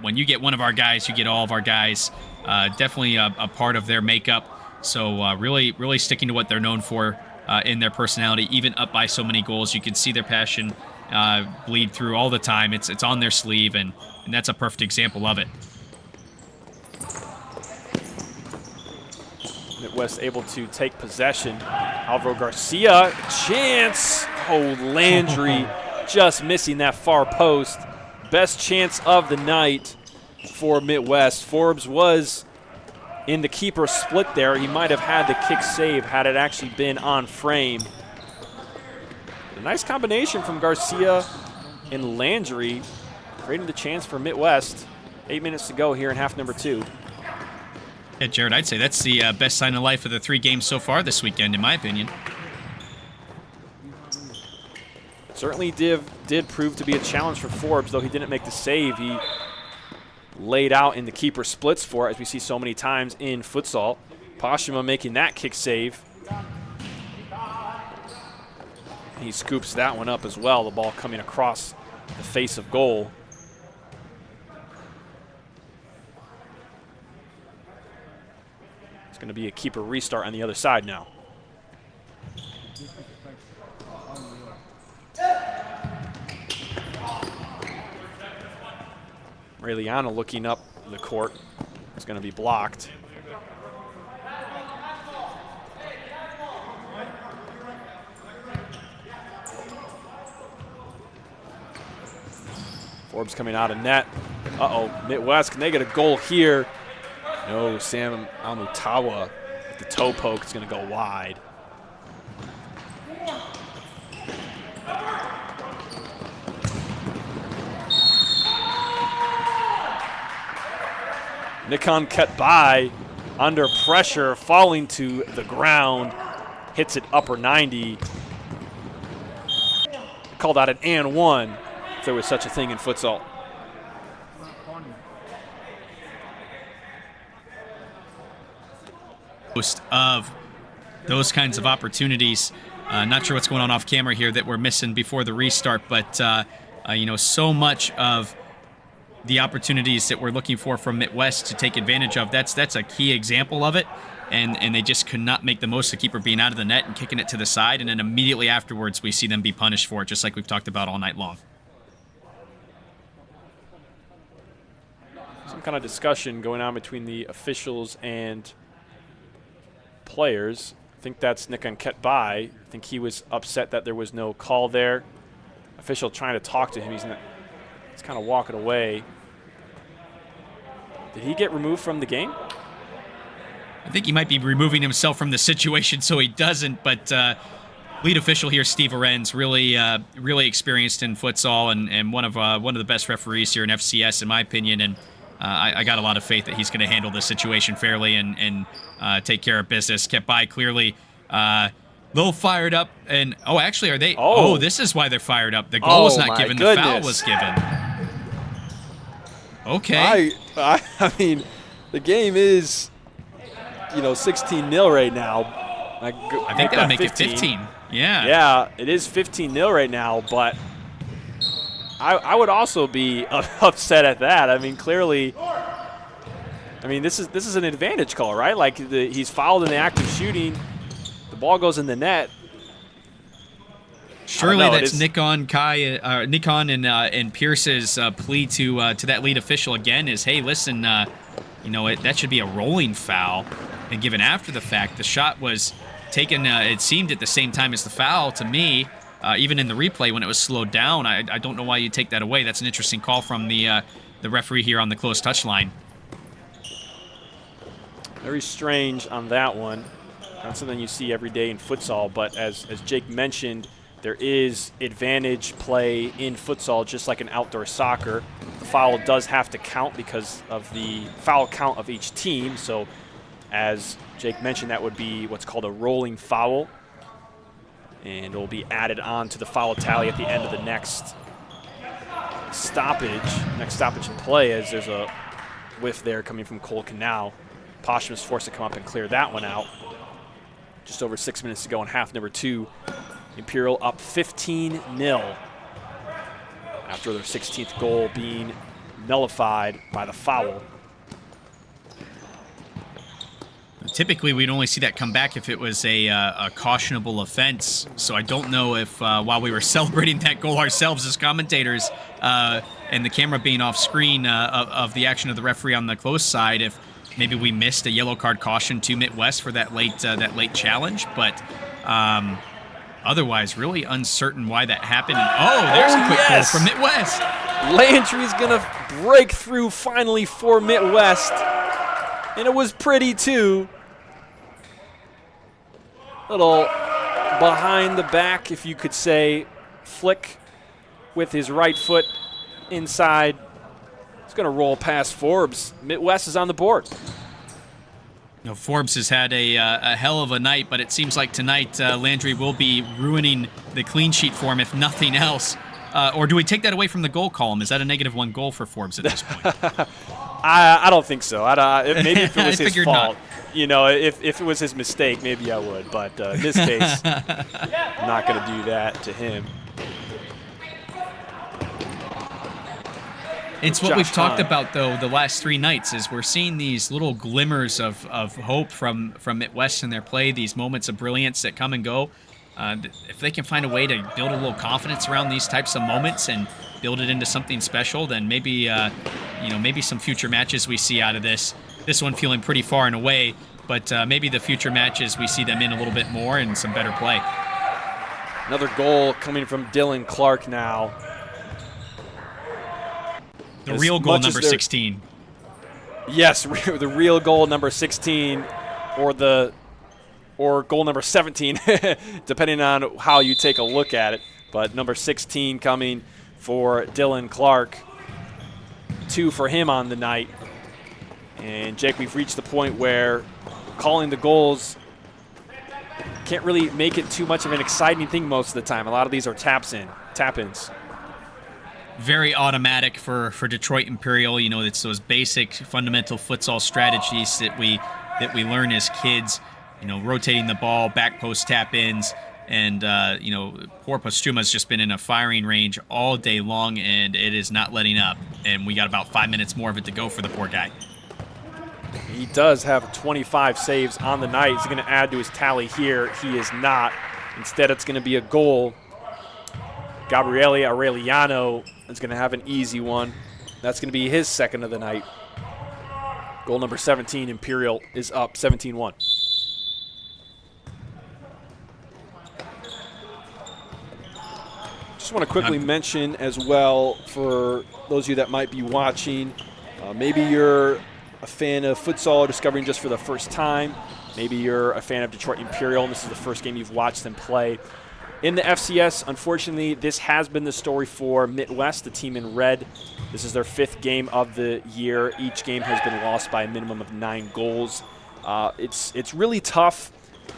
when you get one of our guys, you get all of our guys. Definitely a part of their makeup. So really sticking to what they're known for in their personality, even up by so many goals. You can see their passion bleed through all the time. It's on their sleeve, and that's a perfect example of it. Mitwest able to take possession. Alvaro Garcia, chance. Oh, Landry just missing that far post. Best chance of the night for Mitwest. Forbes was in the keeper split there. He might have had the kick save had it actually been on frame. A nice combination from Garcia and Landry, creating the chance for Mitwest. 8 minutes to go here in half number 2. Yeah, Jared, I'd say that's the best sign of life of the 3 games so far this weekend, in my opinion. Certainly did prove to be a challenge for Forbes, though he didn't make the save. He laid out in the keeper splits for it, as we see so many times in futsal. Poshuma making that kick save. He scoops that one up as well, the ball coming across the face of goal. It's going to be a keeper restart on the other side now. Raeliano looking up the court. It's going to be blocked. Forbes coming out of net. Uh-oh, Mitwest, can they get a goal here? No, Sam Amutawa with the toe poke. It's going to go wide. Nikon cut by, under pressure, falling to the ground, hits it upper 90. Called out an and one, if there was such a thing in futsal. most of those kinds of opportunities. Not sure what's going on off camera here that we're missing before the restart, but so much of the opportunities that we're looking for from Mitwest to take advantage of, that's a key example of it. And they just could not make the most of keeper being out of the net and kicking it to the side, and then immediately afterwards we see them be punished for it, just like we've talked about all night long. Some kind of discussion going on between the officials and players. I think that's Nikon Ketbai. I think he was upset that there was no call there. Official trying to talk to him. He's kind of walking away. Did he get removed from the game? I think he might be removing himself from the situation so he doesn't, but lead official here, Steve Arends, really experienced in futsal and one of the best referees here in FCS, in my opinion, and I got a lot of faith that he's going to handle this situation fairly and take care of business. Kept by clearly a little fired up, and actually, are they? Oh, this is why they're fired up. The goal was not given, the foul was given. Okay. I mean, the game is 16-0 right now. I think that'll make 15. It 15. Yeah. Yeah, it is 15-0 right now, but I would also be upset at that. I mean, clearly, this is an advantage call, right? Like he's fouled in the act of shooting. The ball goes in the net. Surely that's Nikon and Pierce's plea to that lead official again is, hey, listen, that should be a rolling foul. And given after the fact, the shot was taken, it seemed at the same time as the foul to me, even in the replay when it was slowed down. I don't know why you take that away. That's an interesting call from the referee here on the close touch line. Very strange on that one. Not something you see every day in futsal, but as Jake mentioned, there is advantage play in futsal just like in outdoor soccer. The foul does have to count because of the foul count of each team. So as Jake mentioned, that would be what's called a rolling foul. And it will be added on to the foul tally at the end of the next stoppage in play, as there's a whiff there coming from Cole Canal. Posham is forced to come up and clear that one out. Just over 6 minutes to go in half number 2. Imperial up 15-0 after their 16th goal being nullified by the foul. Typically, we'd only see that come back if it was a cautionable offense. So I don't know if while we were celebrating that goal ourselves as commentators and the camera being off screen of the action of the referee on the close side, if maybe we missed a yellow card caution to Mitwest for that late challenge. But otherwise, really uncertain why that happened. And, there's a quick goal from Mitwest. Landry's going to break through finally for Mitwest. And it was pretty, too. Little behind the back, if you could say, flick with his right foot inside. He's going to roll past Forbes. Mitwest is on the board. Forbes has had a hell of a night, but it seems like tonight Landry will be ruining the clean sheet for him, if nothing else. Or do we take that away from the goal column? Is that a -1 goal for Forbes at this point? I don't think so. Maybe if it was his fault. Not. If it was his mistake, maybe I would. But in this case, I'm not going to do that to him. It's what we've talked about, though, the last 3 nights, is we're seeing these little glimmers of hope from Mitwest in their play, these moments of brilliance that come and go. If they can find a way to build a little confidence around these types of moments and build it into something special, then maybe maybe some future matches we see out of this. This one feeling pretty far and away, but maybe the future matches we see them in a little bit more and some better play. Another goal coming from Dylan Clark now. The real goal, number 16. Yes, the real goal, number 16, or goal number 17, depending on how you take a look at it. But number 16 coming for Dylan Clark. 2 for him on the night. And, Jake, we've reached the point where calling the goals can't really make it too much of an exciting thing most of the time. A lot of these are tap-ins. Very automatic for Detroit Imperial. It's those basic fundamental futsal strategies that we that we learn as kids, rotating the ball, back post tap-ins, and, poor Postuma's just been in a firing range all day long, and it is not letting up. And we got about 5 minutes more of it to go for the poor guy. He does have 25 saves on the night. He's going to add to his tally here. He is not. Instead, it's going to be a goal. Gabriele Aureliano is going to have an easy one. That's going to be his second of the night. Goal number 17, Imperial is up 17-1. Just want to quickly mention as well, for those of you that might be watching, maybe you're a fan of futsal discovering just for the first time. Maybe you're a fan of Detroit Imperial, and this is the first game you've watched them play. In the FCS, unfortunately, this has been the story for Mitwest, the team in red. This is their 5th game of the year. Each game has been lost by a minimum of 9 goals. It's really tough.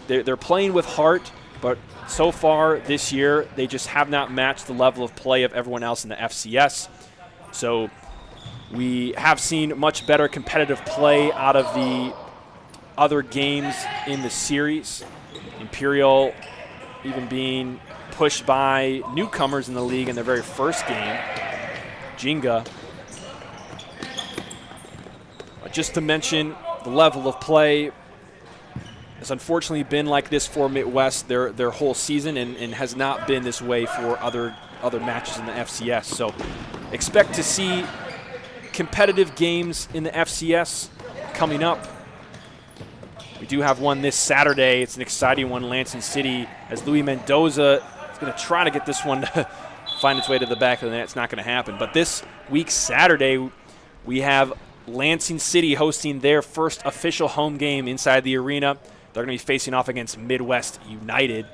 They're playing with heart, but so far this year, they just have not matched the level of play of everyone else in the FCS. So we have seen much better competitive play out of the other games in the series. Imperial even being pushed by newcomers in the league in their very first game, Jinga. Just to mention, the level of play has unfortunately been like this for Mitwest their whole season, and has not been this way for other matches in the FCS. So expect to see competitive games in the FCS coming up. We do have one this Saturday. It's an exciting one, Lansing City, as Louis Mendoza is going to try to get this one to find its way to the back of the net. It's not going to happen. But this week, Saturday, we have Lansing City hosting their first official home game inside the arena. They're going to be facing off against Midwest United.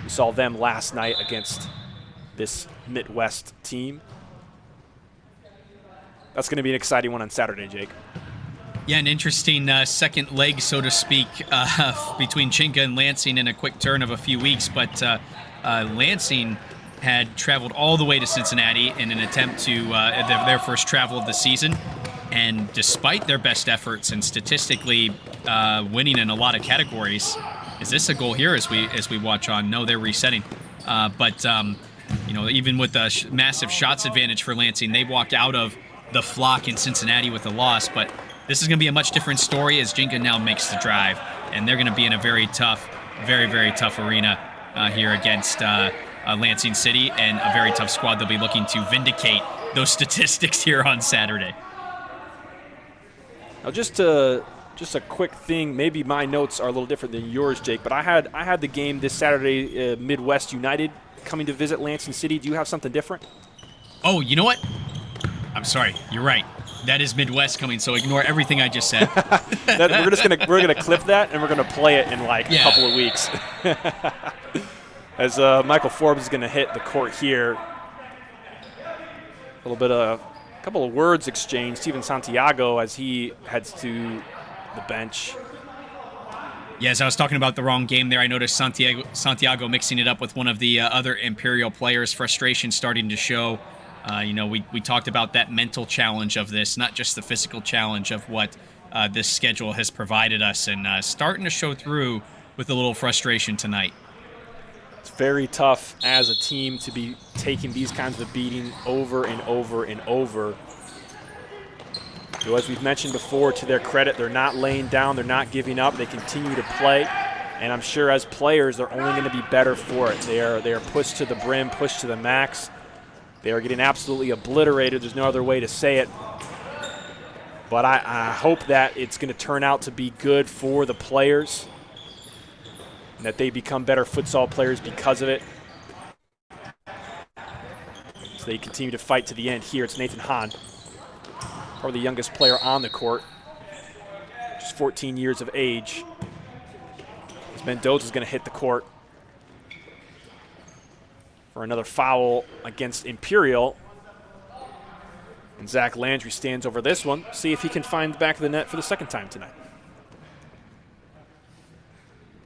We saw them last night against this Midwest team. That's going to be an exciting one on Saturday, Jake. Yeah, an interesting second leg, so to speak, between Chinka and Lansing in a quick turn of a few weeks. But Lansing had traveled all the way to Cincinnati in an attempt to their first travel of the season. And despite their best efforts and statistically winning in a lot of categories, is this a goal here as we watch on? No, they're resetting. But even with the massive shots advantage for Lansing, they walked out of the flock in Cincinnati with a loss. But this is going to be a much different story as Jinka now makes the drive, and they're going to be in a very tough, very, very tough arena here against Lansing City, and a very tough squad. They'll be looking to vindicate those statistics here on Saturday. Now, just a quick thing. Maybe my notes are a little different than yours, Jake, but I had the game this Saturday, Midwest United coming to visit Lansing City. Do you have something different? Oh, you know what? I'm sorry. You're right. That is Midwest coming, so ignore everything I just said. We're gonna clip that, and we're gonna play it in a couple of weeks. As Michael Forbes is gonna hit the court here. A couple of words exchanged. Steven Santiago as he heads to the bench. Yes, I was talking about the wrong game there. I noticed Santiago mixing it up with one of the other Imperial players. Frustration starting to show. We talked about that mental challenge of this, not just the physical challenge of what this schedule has provided us, and starting to show through with a little frustration tonight. It's very tough as a team to be taking these kinds of beating over and over and over. So as we've mentioned before, to their credit, they're not laying down, they're not giving up, they continue to play. And I'm sure as players, they're only going to be better for it. They are pushed to the brim, pushed to the max. They are getting absolutely obliterated. There's no other way to say it. But I hope that it's going to turn out to be good for the players and that they become better futsal players because of it. So they continue to fight to the end here. It's Nathan Hahn, probably the youngest player on the court, just 14 years of age. As Mendoza's going to hit the court for another foul against Imperial. And Zach Landry stands over this one. See if he can find the back of the net for the second time tonight.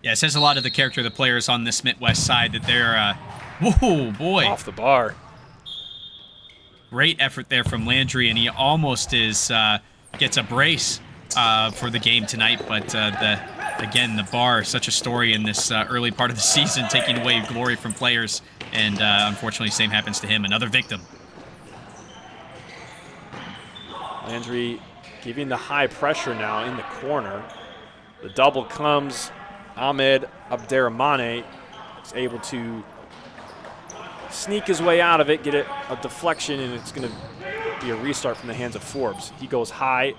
Yeah, it says a lot of the character of the players on this Midwest side that they're, whoa, boy. Off the bar. Great effort there from Landry, and he almost gets a brace for the game tonight, but again, the bar, such a story in this early part of the season, taking away glory from players, and unfortunately, same happens to him, another victim. Landry giving the high pressure now in the corner. The double comes. Ahmed Abderrahmane is able to sneak his way out of it, get it a deflection, and it's going to be a restart from the hands of Forbes. He goes high.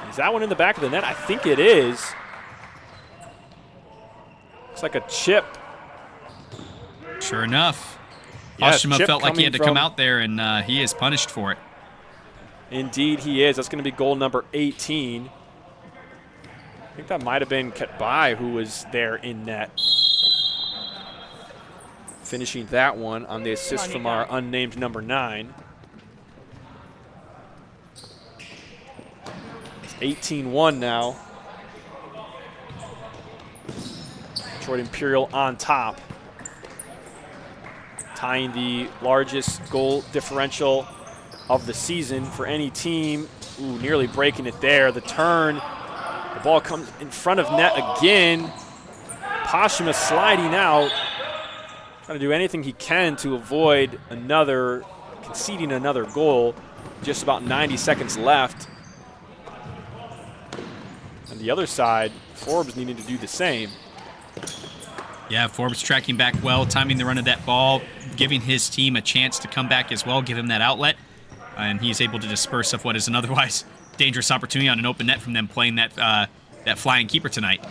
Is that one in the back of the net? I think it is. Looks like a chip. Sure enough. Yes, Oshima chip felt like he had to coming come out there, and he is punished for it. Indeed he is. That's going to be goal number 18. I think that might have been Ketbai who was there in net. Finishing that one on the assist from our unnamed number 9. It's 18-1 now. Detroit Imperial on top, tying the largest goal differential of the season for any team. Ooh, nearly breaking it there. The turn, the ball comes in front of net again. Pashima sliding out, trying to do anything he can to avoid conceding another goal. Just about 90 seconds left. On the other side, Forbes needing to do the same. Yeah, Forbes tracking back well, timing the run of that ball, giving his team a chance to come back as well, give him that outlet. And he's able to disperse of what is an otherwise dangerous opportunity on an open net from them playing that flying keeper tonight.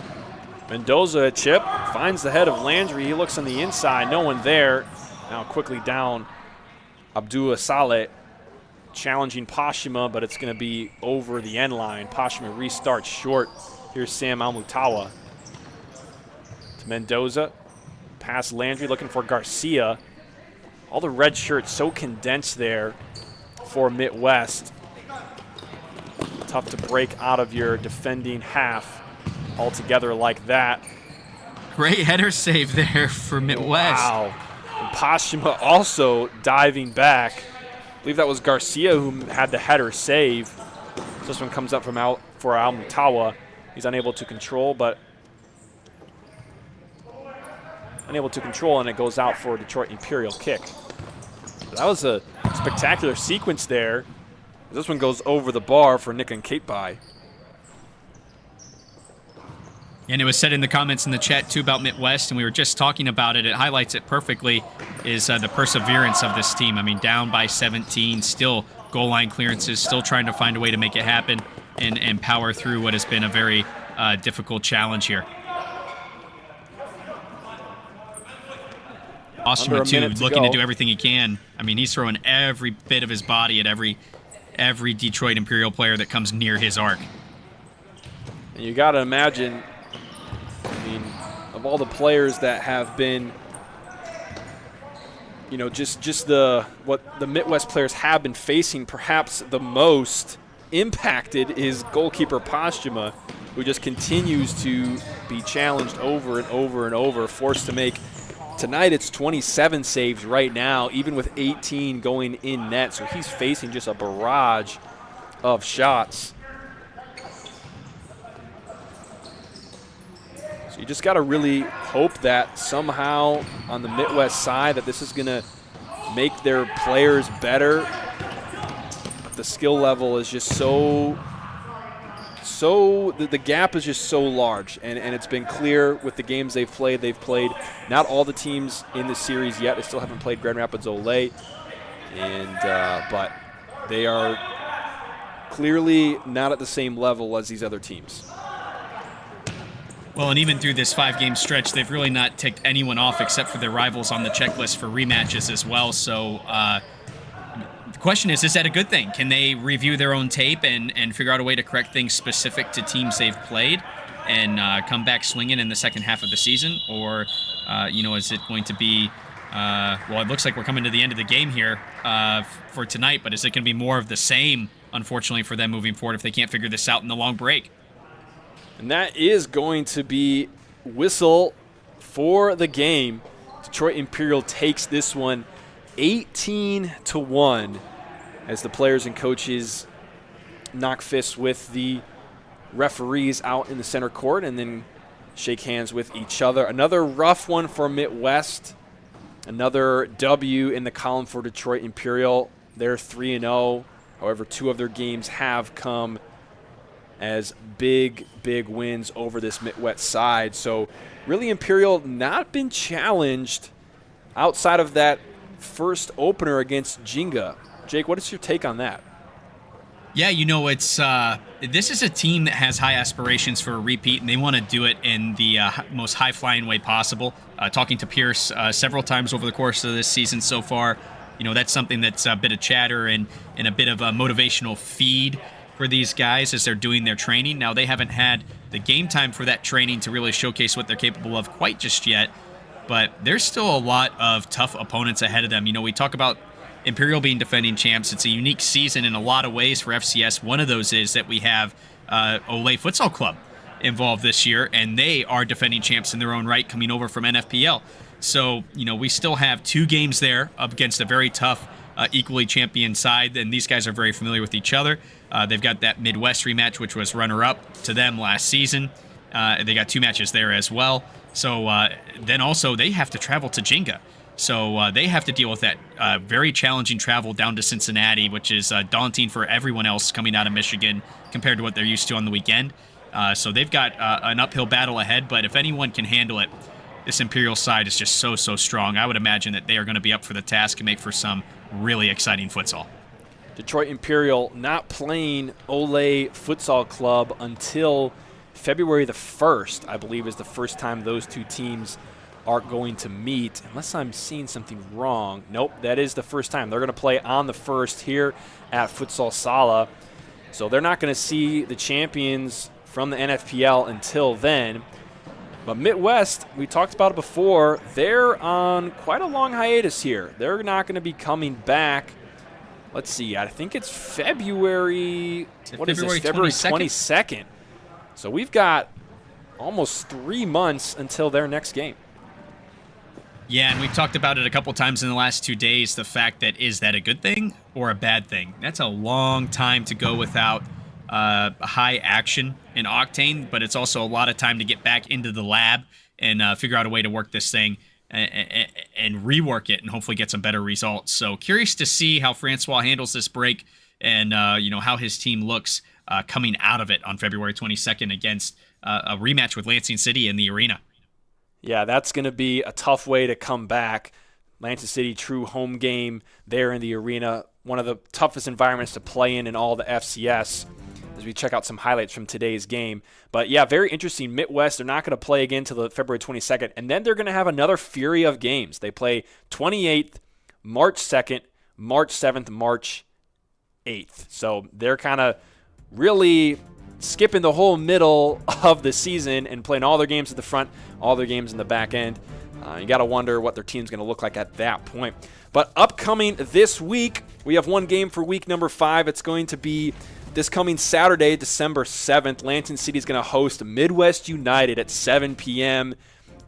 Mendoza, a chip, finds the head of Landry. He looks on the inside, no one there. Now quickly down, Abdullah Saleh challenging Pashima, but it's going to be over the end line. Pashima restarts short. Here's Sam Almutawa. To Mendoza, past Landry, looking for Garcia. All the red shirts so condensed there for Mitwest. Tough to break out of your defending half altogether like that. Great header save there for Mitwest. Wow. And Pashima also diving back. I believe that was Garcia who had the header save. So this one comes up for Almutawa. He's unable to control, and it goes out for a Detroit Imperial kick. That was a spectacular sequence there. This one goes over the bar for Nick and Katebai. And it was said in the comments in the chat, too, about Mitwest, and we were just talking about it. It highlights it perfectly, is the perseverance of this team. I mean, down by 17, still goal line clearances, still trying to find a way to make it happen and power through what has been a very difficult challenge here. Oshima, too, looking to do everything he can. I mean, he's throwing every bit of his body at every Detroit Imperial player that comes near his arc. And you got to imagine, I mean, of all the players that have been, you know, just what the Mitwest players have been facing, perhaps the most impacted is goalkeeper Pashima, who just continues to be challenged over and over and over, forced to make. Tonight it's 27 saves right now, even with 18 going in net. So he's facing just a barrage of shots. So you just got to really hope that somehow on the Mitwest side that this is going to make their players better. But the skill level is just the gap is just so large, and it's been clear with the games they've played. They've played not all the teams in the series yet. They still haven't played Grand Rapids Olay, but they are clearly not at the same level as these other teams. Well, and even through this 5-game stretch, they've really not ticked anyone off except for their rivals on the checklist for rematches as well. So the question is that a good thing? Can they review their own tape and figure out a way to correct things specific to teams they've played and come back swinging in the second half of the season? Or, is it going to be, well, it looks like we're coming to the end of the game here for tonight, but is it going to be more of the same, unfortunately, for them moving forward if they can't figure this out in the long break? And that is going to be whistle for the game. Detroit Imperial takes this one 18-1 as the players and coaches knock fists with the referees out in the center court and then shake hands with each other. Another rough one for Mitwest. Another W in the column for Detroit Imperial. They're 3-0. However, 2 of their games have come as big wins over this Mitwest side. So really Imperial not been challenged outside of that first opener against Jinga. Jake, what is your take on that? Yeah, it's this is a team that has high aspirations for a repeat, and they want to do it in the most high-flying way possible. Talking to Pierce several times over the course of this season so far, that's something that's a bit of chatter and a bit of a motivational feed for these guys as they're doing their training. Now, they haven't had the game time for that training to really showcase what they're capable of quite just yet, but there's still a lot of tough opponents ahead of them. We talk about Imperial being defending champs. It's a unique season in a lot of ways for FCS. One of those is that we have Ole Futsal Club involved this year, and they are defending champs in their own right, coming over from NFPL. So, we still have 2 games there up against a very tough, equally champion side, and these guys are very familiar with each other. They've got that Midwest rematch, which was runner-up to them last season. They got 2 matches there as well. So then also they have to travel to Jinga. So they have to deal with that very challenging travel down to Cincinnati, which is daunting for everyone else coming out of Michigan compared to what they're used to on the weekend. So they've got an uphill battle ahead, but if anyone can handle it, this Imperial side is just so strong. I would imagine that they are going to be up for the task and make for some really exciting futsal. Detroit Imperial not playing Ole Futsal Club until February the 1st, I believe, is the first time those 2 teams are going to meet, unless I'm seeing something wrong. Nope, that is the first time. They're going to play on the 1st here at Futsal Sala. So they're not going to see the champions from the NFPL until then. But Mitwest, we talked about it before, they're on quite a long hiatus here. They're not going to be coming back. Let's see, I think it's February 22nd. So we've got almost 3 months until their next game. Yeah, and we've talked about it a couple times in the last 2 days, the fact that is that a good thing or a bad thing? That's a long time to go without high action in Octane, but it's also a lot of time to get back into the lab and figure out a way to work this thing and rework it and hopefully get some better results. So curious to see how Francois handles this break and how his team looks coming out of it on February 22nd against a rematch with Lansing City in the arena. Yeah, that's going to be a tough way to come back. Lansing City, true home game there in the arena. One of the toughest environments to play in all the FCS as we check out some highlights from today's game. But yeah, very interesting. Mitwest, they're not going to play again until the February 22nd. And then they're going to have another fury of games. They play 28th, March 2nd, March 7th, March 8th. So they're kind of really skipping the whole middle of the season and playing all their games at the front, all their games in the back end. You got to wonder what their team's going to look like at that point. But upcoming this week, we have 1 game for week number 5. It's going to be this coming Saturday, December 7th. Lansing City is going to host Midwest United at 7 p.m.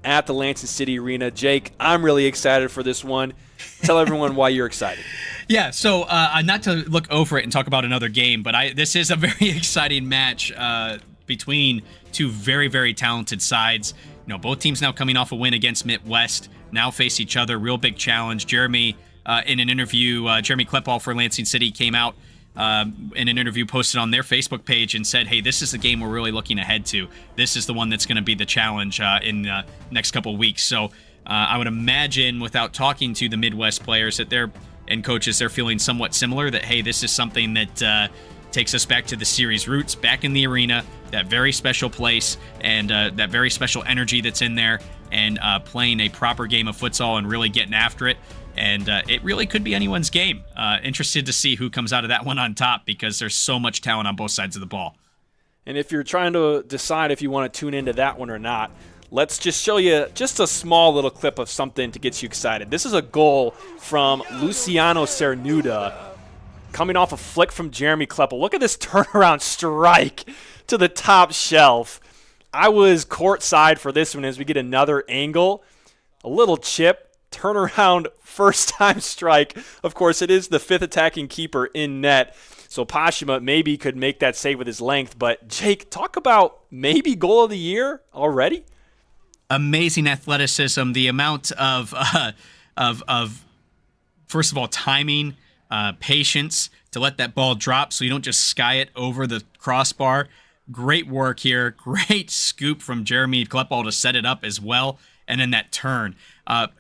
at the Lansing City Arena. Jake, I'm really excited for this one. Tell everyone why you're excited. Yeah, so not to look over it and talk about another game, but this is a very exciting match between 2 very, very talented sides. Both teams now coming off a win against Mitwest, now face each other. Real big challenge. Jeremy, in an interview, Jeremy Kleppal for Lansing City came out in an interview posted on their Facebook page and said, hey, this is the game we're really looking ahead to. This is the one that's going to be the challenge in the next couple of weeks. So I would imagine, without talking to the Midwest players and coaches, they're feeling somewhat similar, that, hey, this is something that takes us back to the series roots, back in the arena, that very special place and that very special energy that's in there, and playing a proper game of futsal and really getting after it. And it really could be anyone's game. Interested to see who comes out of that one on top, because there's so much talent on both sides of the ball. And if you're trying to decide if you want to tune into that one or not, let's just show you just a small little clip of something to get you excited. This is a goal from Luciano Cernuda coming off a flick from Jeremy Kleppel. Look at this turnaround strike to the top shelf. I was courtside for this one as we get another angle. A little chip turnaround first-time strike. Of course, it is the 5th attacking keeper in net. So Pashima maybe could make that save with his length. But Jake, talk about maybe goal of the year already. Amazing athleticism. The amount of first of all, timing, patience to let that ball drop so you don't just sky it over the crossbar. Great work here. Great scoop from Jeremy Kleppel to set it up as well. And then that turn.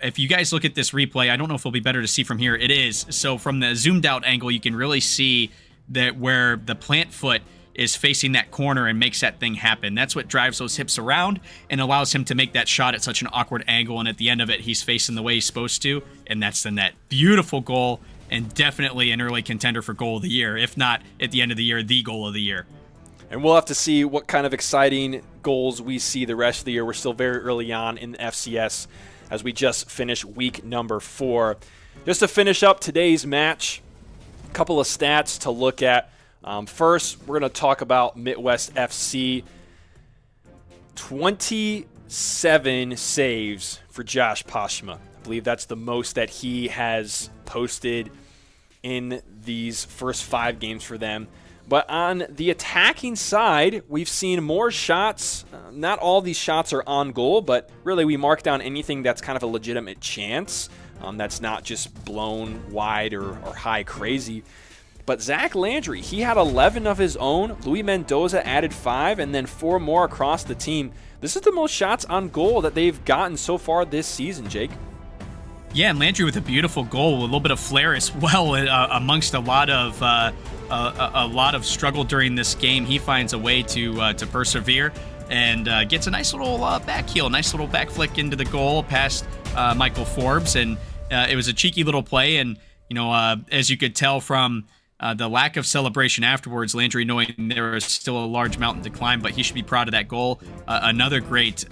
If you guys look at this replay, I don't know if it'll be better to see from here. It is. So from the zoomed out angle, you can really see that where the plant foot is facing that corner and makes that thing happen. That's what drives those hips around and allows him to make that shot at such an awkward angle. And at the end of it, he's facing the way he's supposed to. And that's the net. Beautiful goal, and definitely an early contender for goal of the year. If not, at the end of the year, the goal of the year. And we'll have to see what kind of exciting goals we see the rest of the year. We're still very early on in the FCS as we just finished week number 4. Just to finish up today's match, a couple of stats to look at. First, we're going to talk about Mitwest FC. 27 saves for Josh Pashima. I believe that's the most that he has posted in these first 5 games for them. But on the attacking side, we've seen more shots. Not all these shots are on goal, but really we mark down anything that's kind of a legitimate chance. That's not just blown wide or high crazy. But Zach Landry, he had 11 of his own. Louis Mendoza added 5, and then 4 more across the team. This is the most shots on goal that they've gotten so far this season, Jake. Yeah, and Landry with a beautiful goal, a little bit of flair as well amongst a lot of struggle during this game. He finds a way to persevere and gets a nice little back heel, nice little back flick into the goal past Michael Forbes, and it was a cheeky little play. And as you could tell from the lack of celebration afterwards, Landry knowing there is still a large mountain to climb, but he should be proud of that goal. Another great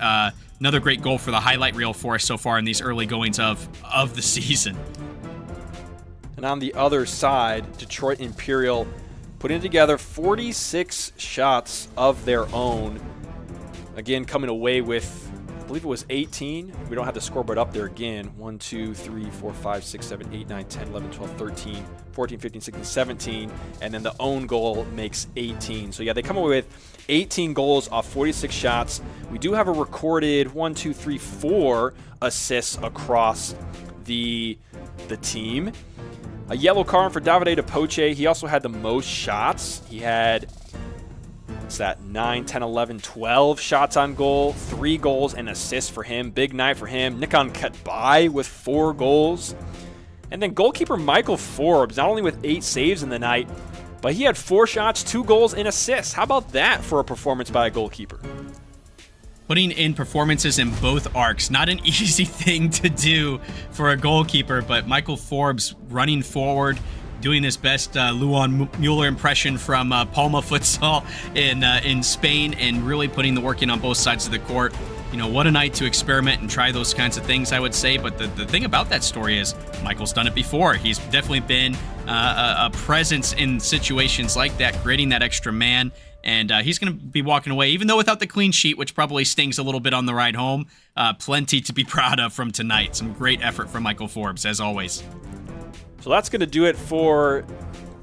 goal for the highlight reel for us so far in these early goings of the season. And on the other side, Detroit Imperial putting together 46 shots of their own. Again, coming away with, I believe it was 18. We don't have the scoreboard up there again. 1, 2, 3, 4, 5, 6, 7, 8, 9, 10, 11, 12, 13, 14, 15, 16, 17. And then the own goal makes 18. So yeah, they come away with 18 goals off 46 shots. We do have a recorded 1, 2, 3, 4 assists across the team. A yellow card for Davide DePoche. He also had the most shots. He had, what's that, 9, 10, 11, 12 shots on goal, 3 goals and assists for him. Big night for him. Nikon Katbai with 4 goals. And then goalkeeper Michael Forbes, not only with 8 saves in the night, but he had 4 shots, 2 goals, and assists. How about that for a performance by a goalkeeper? Putting in performances in both arcs, not an easy thing to do for a goalkeeper, but Michael Forbes running forward, doing his best Luan Mueller impression from Palma Futsal in Spain, and really putting the work in on both sides of the court. What a night to experiment and try those kinds of things, I would say. But the thing about that story is Michael's done it before. He's definitely been a presence in situations like that, creating that extra man. And he's going to be walking away, even though without the clean sheet, which probably stings a little bit on the ride home. Plenty to be proud of from tonight. Some great effort from Michael Forbes, as always. So that's going to do it for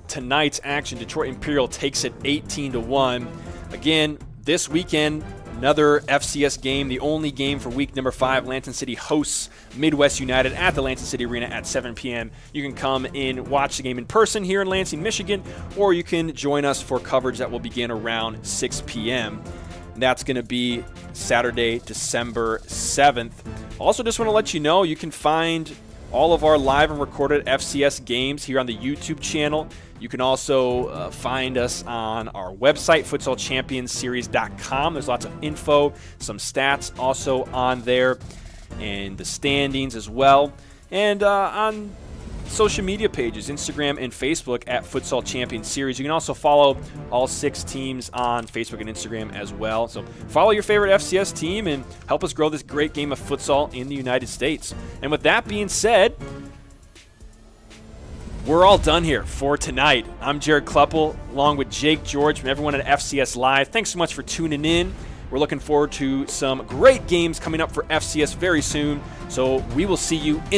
tonight's action. Detroit Imperial takes it 18-1. Again, this weekend, another FCS game, the only game for week number 5. Lansing City hosts Midwest United at the Lansing City Arena at 7 p.m. You can come and watch the game in person here in Lansing, Michigan, or you can join us for coverage that will begin around 6 p.m. That's going to be Saturday, December 7th. Also, just want to let you know you can find all of our live and recorded FCS games here on the YouTube channel. You can also find us on our website, futsalchampionsseries.com. There's lots of info, some stats also on there, and the standings as well. And on social media pages, Instagram and Facebook at Futsal Champions Series. You can also follow all 6 teams on Facebook and Instagram as well. So follow your favorite FCS team and help us grow this great game of futsal in the United States. And with that being said, we're all done here for tonight. I'm Jared Kleppel, along with Jake George from everyone at FCS Live. Thanks so much for tuning in. We're looking forward to some great games coming up for FCS very soon. So we will see you in